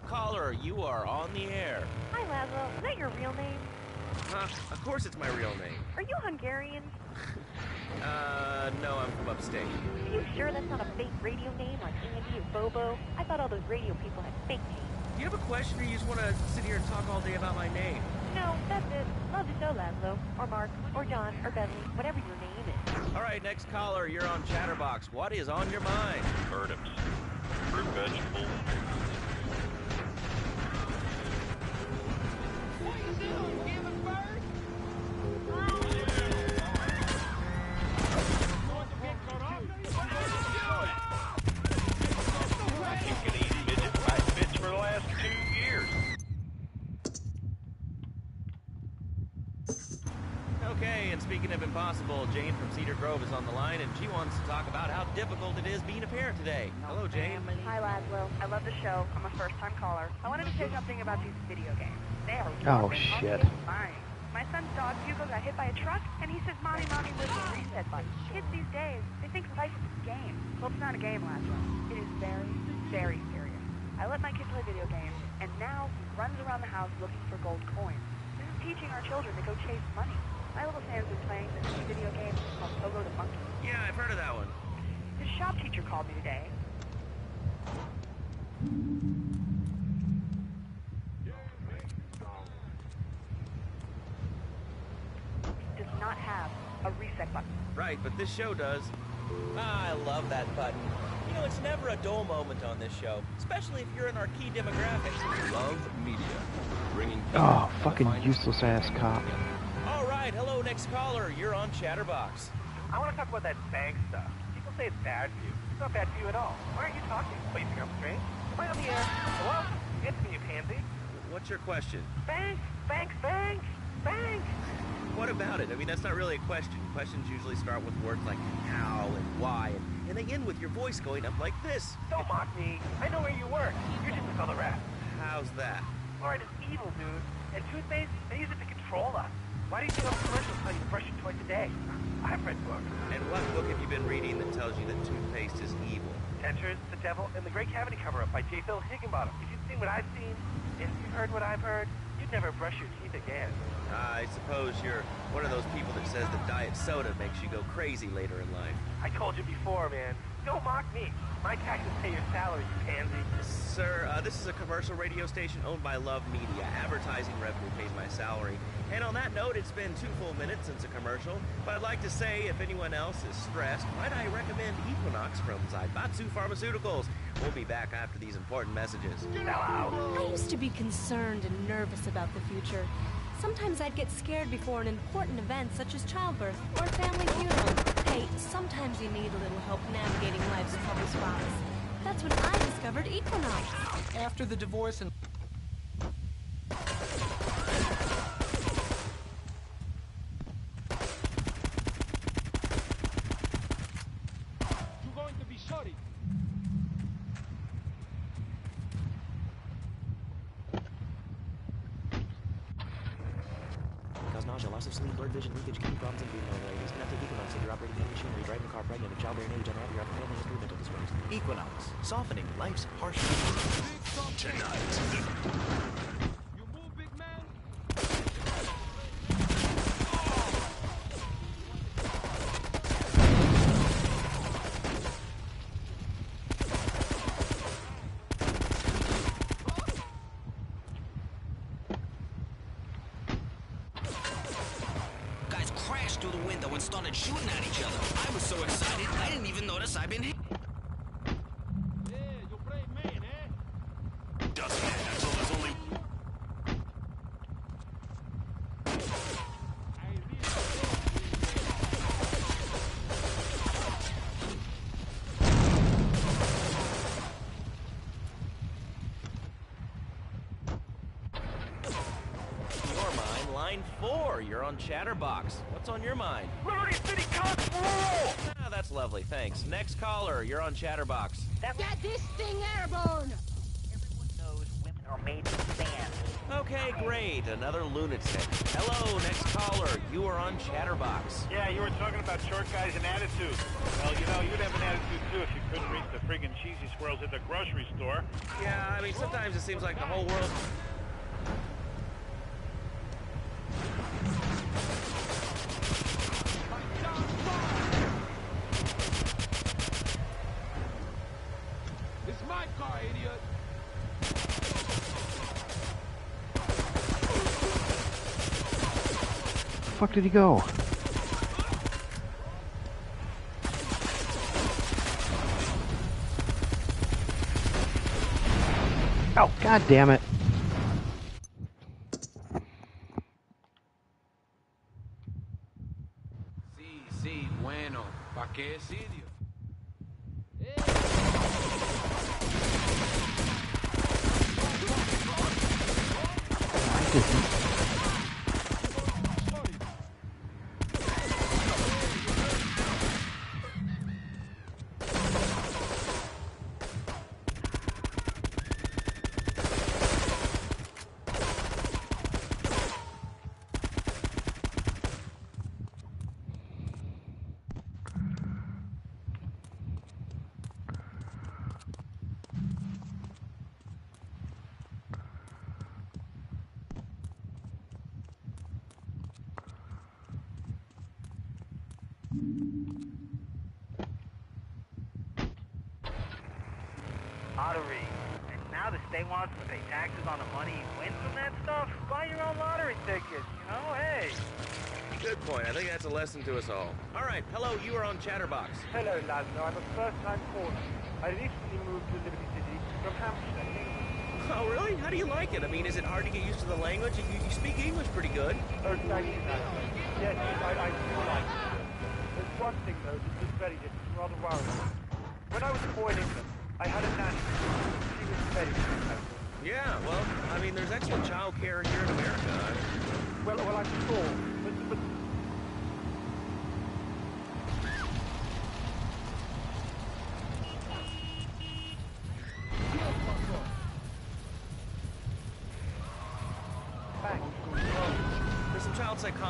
Caller, you are on the air. Hi, Laszlo. Is that your real name? Huh? Of course it's my real name. Are you Hungarian? No, I'm from upstate. Are you sure that's not a fake radio name like Andy or Bobo? I thought all those radio people had fake names. Do you have a question or you just want to sit here and talk all day about my name? No, that's it. Love the show, Laszlo. Or Mark, or John, or Beverly, whatever your name is. All right, next caller, you're on Chatterbox. What is on your mind? Turnips. Fruit vegetables. Okay, and speaking of impossible, Jane from Cedar Grove is on the line, and she wants to talk about how difficult it is being a parent today. Hello, Jane. Hi, Laszlo. I love the show. I'm a first-time caller. I wanted to say something about these video games. They are Oh, warping shit. on kids' minds. My son's dog, Hugo, got hit by a truck, and he says, Mommy, where's the reset button? Kids these days, they think life is a game. Well, it's not a game, Laszlo. It is very, very serious. I let my kid play video games, and now he runs around the house looking for gold coins. This is teaching our children to go chase money. My little Sam's been playing this new video game called Pogo the Monkey. Yeah, I've heard of that one. His shop teacher called me today. Does not have a reset button. Right, but this show does. Ah, I love that button. You know, it's never a dull moment on this show, especially if you're in our key demographic. Love Media. Bringing Oh, fucking useless ass cop. All right, hello, next caller. You're on Chatterbox. I want to talk about that bank stuff. People say it's bad for you. It's not bad for you at all. Why aren't you talking? Oh, you think I'm strange? Am I on the air? Hello? Answer me, you pansy. What's your question? Banks, banks, banks, banks. What about it? I mean, that's not really a question. Questions usually start with words like how and why, and and they end with your voice going up like this. Don't mock me. I know where you work. You're just a color rat. How's that? Fluoride is evil, dude. And toothpaste, they use it to control us. Why do you think all commercials tell you to brush it twice a day? I've read books. And what book have you been reading that tells you that toothpaste is evil? Dentures, The Devil, and The Great Cavity Cover-Up by J. Phil Higginbottom. If you've seen what I've seen, and you've heard what I've heard, you'd never brush your teeth again. I suppose you're one of those people that says that diet soda makes you go crazy later in life. I told you before, man. Don't mock me. My taxes pay your salary, you pansy. Sir, this is a commercial radio station owned by Love Media. Advertising revenue pays my salary. And on that note, it's been 2 full minutes since a commercial. But I'd like to say, if anyone else is stressed, might I recommend Equinox from Zaibatsu Pharmaceuticals. We'll be back after these important messages. I used to be concerned and nervous about the future. Sometimes I'd get scared before an important event such as childbirth or a family funeral. Hey, sometimes you need a little help navigating life's trouble spots. That's when I discovered Equinox. After the divorce and... You're going to be sorry. Cause nausea, loss of sleep, blurred vision, leakage, kidney problems, and breathing irregularities. Cannot take Equinox if you're operating heavy machinery, driving a car pregnant, of childbearing age, unhappy, or have a family history of mental disorders. Equinox, softening life's harsh Tonight. You move, big man. Guys crashed through the window and started shooting at each other. I was so excited, I didn't even notice I'd been hit. Doesn't matter until there's only... Your mind, line 4. You're on Chatterbox. What's on your mind? Liberty City cops rule! Ah, that's lovely, thanks. Next caller, you're on Chatterbox. Get this thing airborne! Everyone knows women are made to stand. Okay, great. Another lunatic. Hello, next caller. You are on Chatterbox. Yeah, you were talking about short guys and attitude. Well, you know, you'd have an attitude too if you couldn't reach the friggin' cheesy squirrels at the grocery store. Yeah, I mean, sometimes it seems like the whole world... It's my car, idiot. The fuck did he go? Oh, god damn it. Sí, bueno. ¿Pa qué sitio? Lottery. And now the state wants to pay taxes on the money you win from that stuff? Buy your own lottery tickets, you know? Hey. Good point. I think that's a lesson to us all. All right, hello, you are on Chatterbox. Hello, Laszlo. I'm a first-time caller. I recently moved to Liberty City from Hampshire. Oh, really? How do you like it? I mean, is it hard to get used to the language? You speak English pretty good. Oh, thank you, Laszlo. Yes, I do like it. There's one thing, though, that is very different, rather worrying. When I was a boy in England, I had a nanny. She was very good. Yeah, well, I mean, there's excellent child care here in America. Well, I'm sure, but...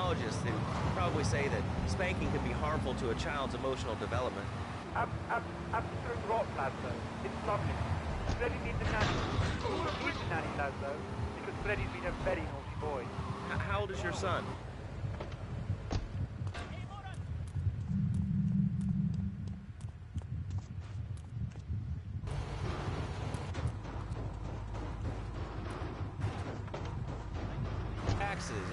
psychologists who probably say that spanking can be harmful to a child's emotional development. Absolute rock, Laszlo. It's lovely. Freddy needs a nanny. Who needs a nanny, Laszlo? Because Freddy's been a very naughty boy. How old is your son?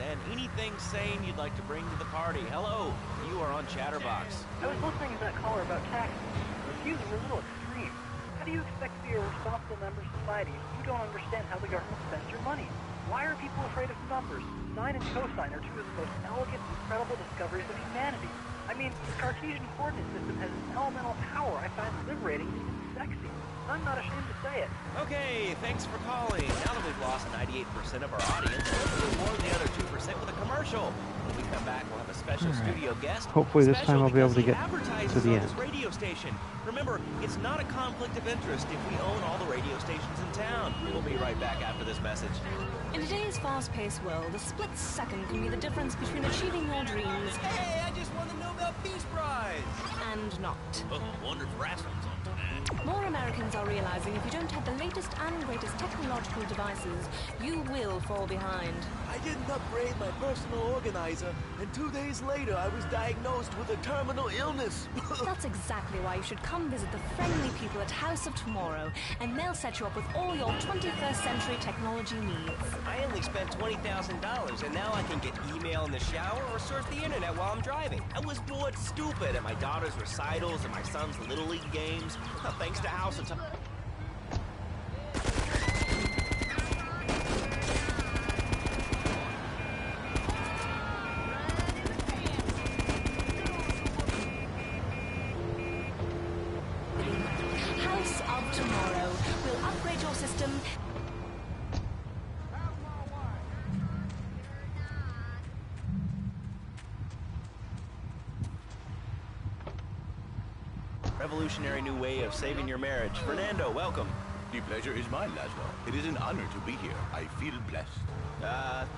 And anything sane you'd like to bring to the party. Hello, you are on Chatterbox. I was listening to that caller about taxes. Her views are a little extreme. How do you expect to be a responsible member of society if you don't understand how the government spends your money? Why are people afraid of numbers? Sine and cosine are two of the most elegant, incredible discoveries of humanity. I mean, the Cartesian coordinate system has an elemental power I find liberating and even sexy. I'm not ashamed to say it. Okay, thanks for calling. Now that we've lost 98% of our audience, let's reward the other 2% with a commercial. When we come back, we'll have a special studio guest. Hopefully this time I'll be able to get to the end. This radio station. Remember, it's not a conflict of interest if we own all the radio stations in town. We'll be right back after this message. In today's fast-paced world, a split second can be the difference between achieving your dreams. Hey, I just won the Nobel Peace Prize! And not. Oh, wonder if Rasmussen's on tonight. More Americans are realizing if you don't have the latest and greatest technological devices, you will fall behind. I didn't upgrade my personal organizer, and 2 days later I was diagnosed with a terminal illness. That's exactly why you should come visit the friendly people at House of Tomorrow, and they'll set you up with all your 21st century technology needs. I only spent $20,000, and now I can get email in the shower or surf the internet while I'm driving. I was bored stupid at my daughter's recitals and my son's Little League games. Thanks to House of Tomorrow. House of Tomorrow will upgrade your system. Revolutionary new way of saving your marriage. Fernando, welcome. The pleasure is mine, Laszlo. It is an honor to be here. I feel blessed.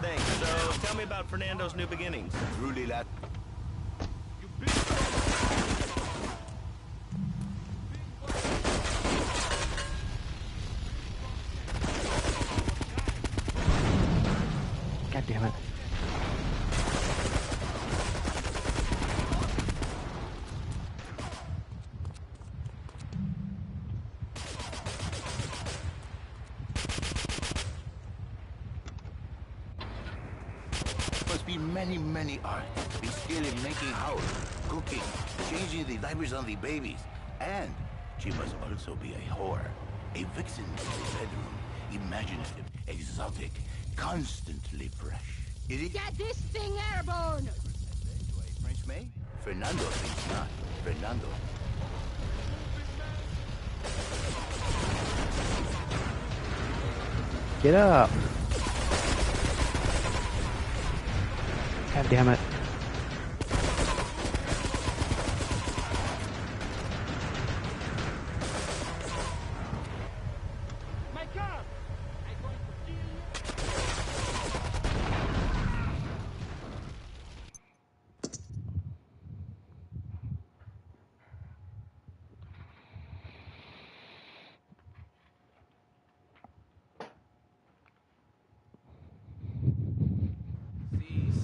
Thanks. So, tell me about Fernando's new beginnings. Truly, lad. God damn it. Must be many arts. Be skilled in making house, cooking, changing the diapers on the babies. And she must also be a whore. A vixen in the bedroom. Imaginative, exotic, constantly fresh. Get this thing airborne! French maid? Fernando thinks not. Fernando. Get up. God damn it. My God! I'm going to kill you.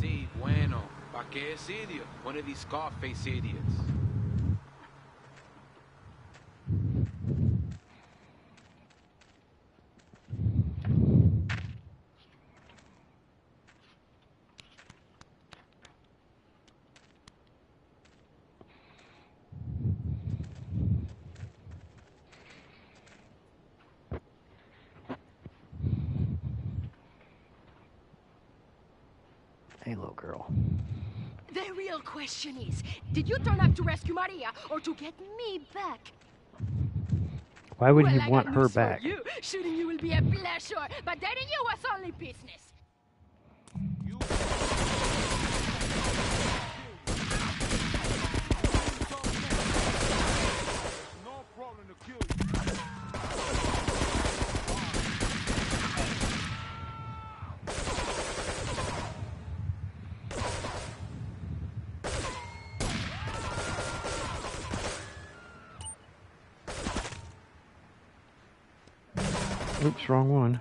Sí, bueno. ¿Pa qué es idiot? One of these Scarface idiots. Hey, little girl. The real question is, did you turn up to rescue Maria or to get me back? Why would Well, he I want got her news for back? You. Shooting you will be a pleasure, but dating you was only business. No problem to kill you. Oops, wrong one.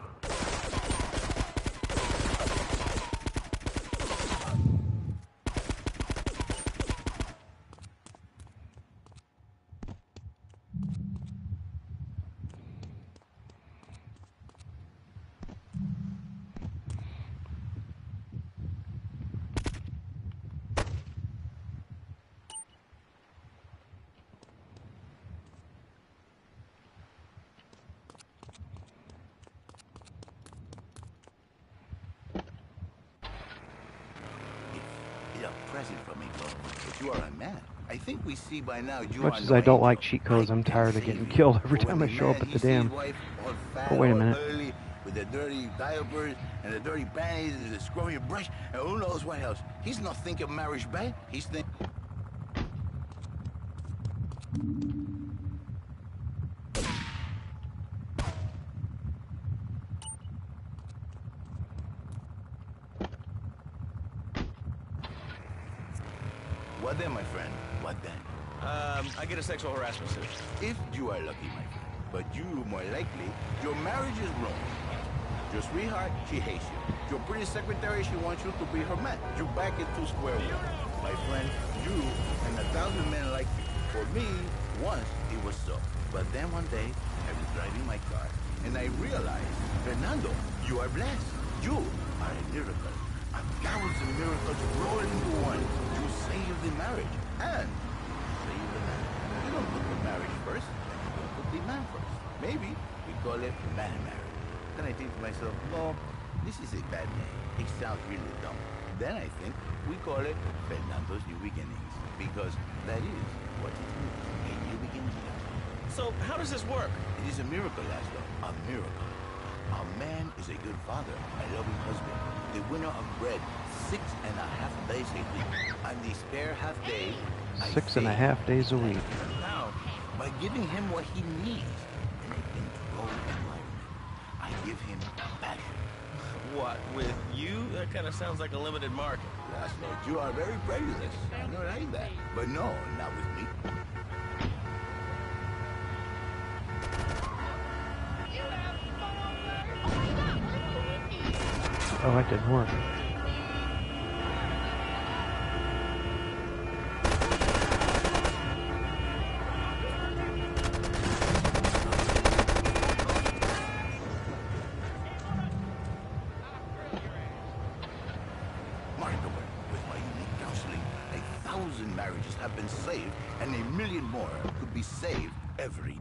By now, as much as I don't like cheat codes, I'm tired of getting killed every time I show up at the dam. Oh, wait a minute. With the dirty diapers and the dirty panties and the scrubby brush and who knows what else. He's not thinking marriage bad. He's thinking... What then, my friend? What then? I get a sexual harassment suit. If you are lucky, my friend. But you, more likely, your marriage is ruined. Your sweetheart, she hates you. Your pretty secretary, she wants you to be her man. You back into square one. My friend, you and 1,000 men like you. For me, once it was so. But then one day, I was driving my car, and I realized, Fernando, you are blessed. You are a miracle. 1,000 miracles rolled into one to save the marriage. And save the man. You don't put the marriage first, you don't put the man first. Maybe we call it man marriage. Then I think to myself, no, this is a bad name. It sounds really dumb. Then I think we call it Fernando's New Beginnings. Because that is what it is. A new beginning. So how does this work? It is a miracle, Laszlo. A miracle. A man is a good father, a loving husband, the winner of bread 6.5 days a week, and the spare half day. 6.5 days a week. How? By giving him what he needs in a controlled environment. I give him passion. What, with you? That kind of sounds like a limited market. Laszlo, you are very prejudiced. I don't like that. But no, not with me. Oh, that didn't work. With my unique counseling, 1,000 marriages have been saved, and 1 million more could be saved every day.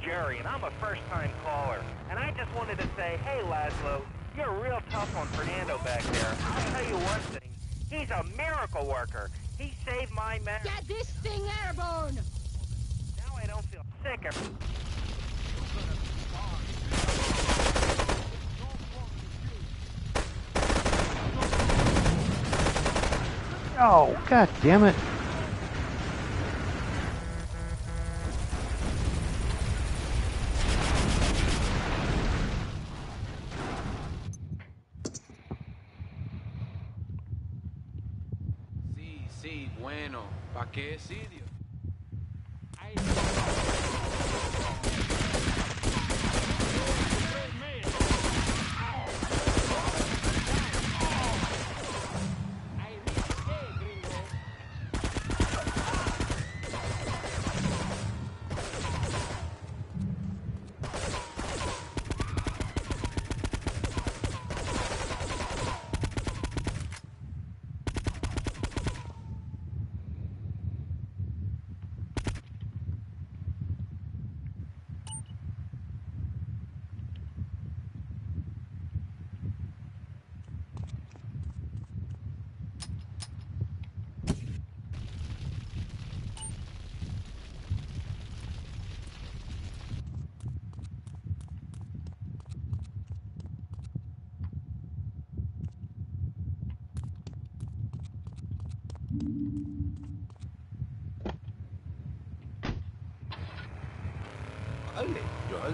Jerry, and I'm a first-time caller. And I just wanted to say, hey, Laszlo, you're real tough on Fernando back there. I'll tell you one thing. He's a miracle worker. He saved my marriage. Get this thing airborne! Now I don't feel sick every... Oh, god damn it. Sí, bueno. ¿Pa qué sitio?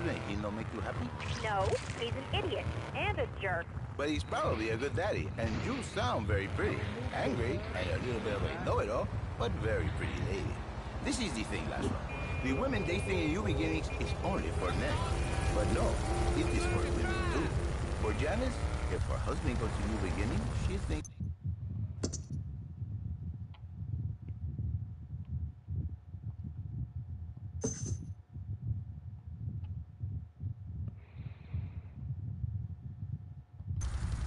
husband, he don't make you happy? No, he's an idiot and a jerk. But he's probably a good daddy, and you sound very pretty. Angry, and a little bit of a know-it-all, but very pretty lady. This is the thing, Laszlo. The women they think in New Beginnings is only for men. But no, it is for women too. For Janice, if her husband goes to New Beginnings, she thinks...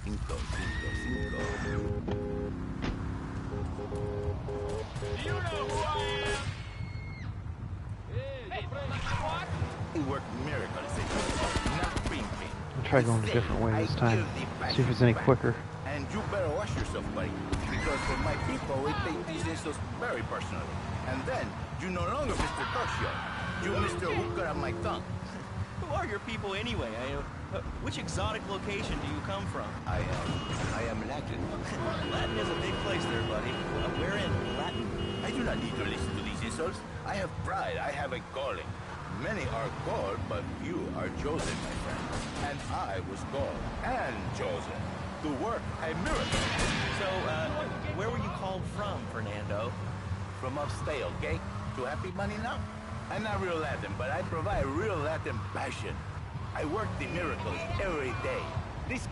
Cinco. Do you know who I am? Hey, what? He worked miracles, not ping. I'll try going a different way this time. See if it's any quicker. And you better watch yourself, buddy. Because for my people, we take these insults very personally. And then, you no longer Mr. Toshio. You Mr. Who cut out my tongue. Who are your people anyway? Which exotic location do you come from? I am Latin. Latin is a big place there, buddy. Where in Latin? I do not need to listen to these insults. I have pride. I have a calling. Many are called, but few are chosen, my friend. And I was called and chosen to work a miracle. So, where were you called from, Fernando? From upstate, okay? To happy money now? I'm not real Latin, but I provide real Latin passion. I work the miracles every day. This...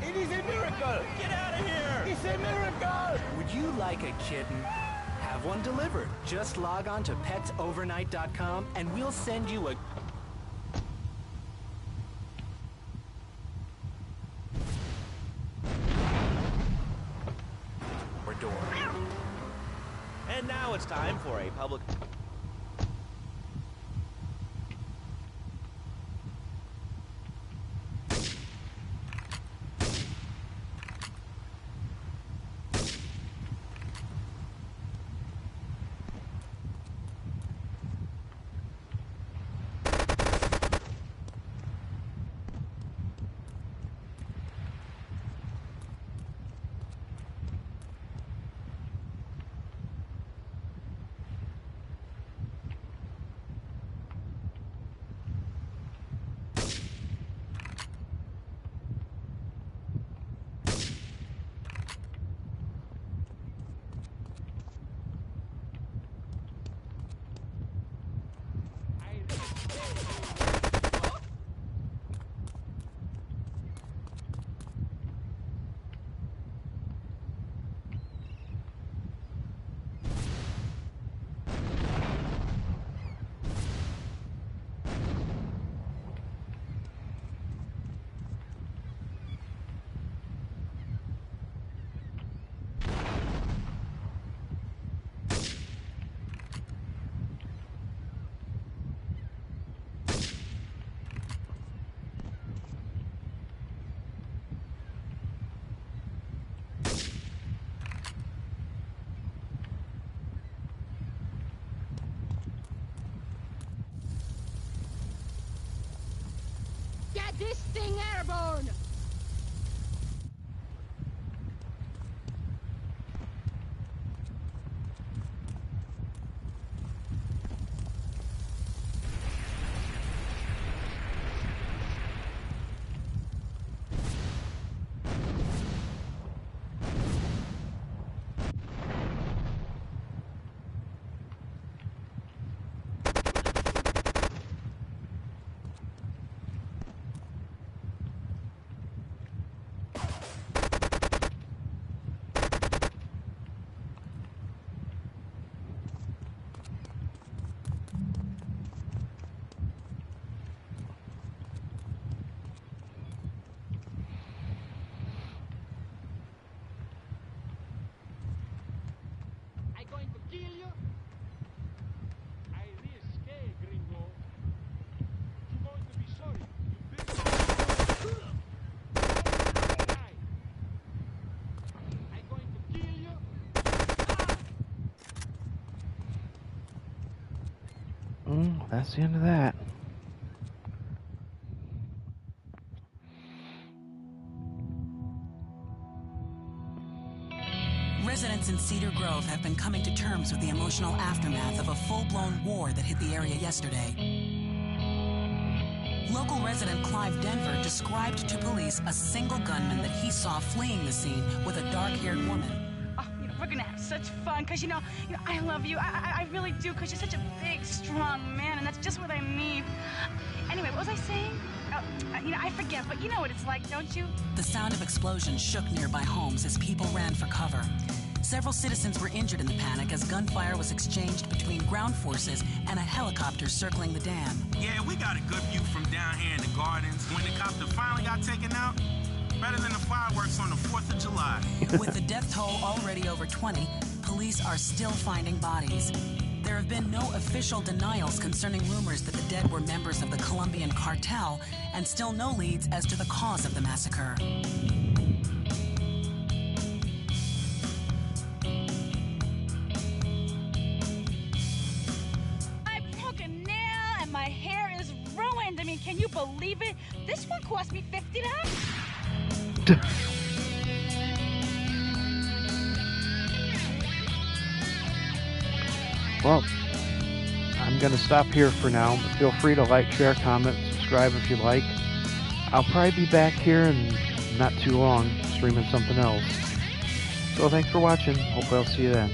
It is a miracle! Get out of here! It's a miracle! Would you like a kitten? Have one delivered. Just log on to petsovernight.com and we'll send you a... door. And now it's time for a public... Get this thing airborne! Going to kill you? I risque, gringo. You're going to be sorry. I'm going to kill you. That's the end of that. Residents in Cedar Grove have been coming to terms with the emotional aftermath of a full-blown war that hit the area yesterday. Local resident Clive Denver described to police a single gunman that he saw fleeing the scene with a dark-haired woman. Oh, we're gonna have such fun, because, you know, I love you. I really do, because you're such a big, strong man, and that's just what I need. Anyway, what was I saying? I forget, but you know what it's like, don't you? The sound of explosions shook nearby homes as people ran for cover. Several citizens were injured in the panic as gunfire was exchanged between ground forces and a helicopter circling the dam. Yeah, we got a good view from down here in the gardens. When the copter finally got taken out, better than the fireworks on the 4th of July. With the death toll already over 20, police are still finding bodies. There have been no official denials concerning rumors that the dead were members of the Colombian cartel, and still no leads as to the cause of the massacre. I broke a nail and my hair is ruined. I mean, can you believe it? This one cost me $50. Well, I'm going to stop here for now, but feel free to like, share, comment, subscribe if you like. I'll probably be back here in not too long, streaming something else. So thanks for watching. Hope I'll see you then.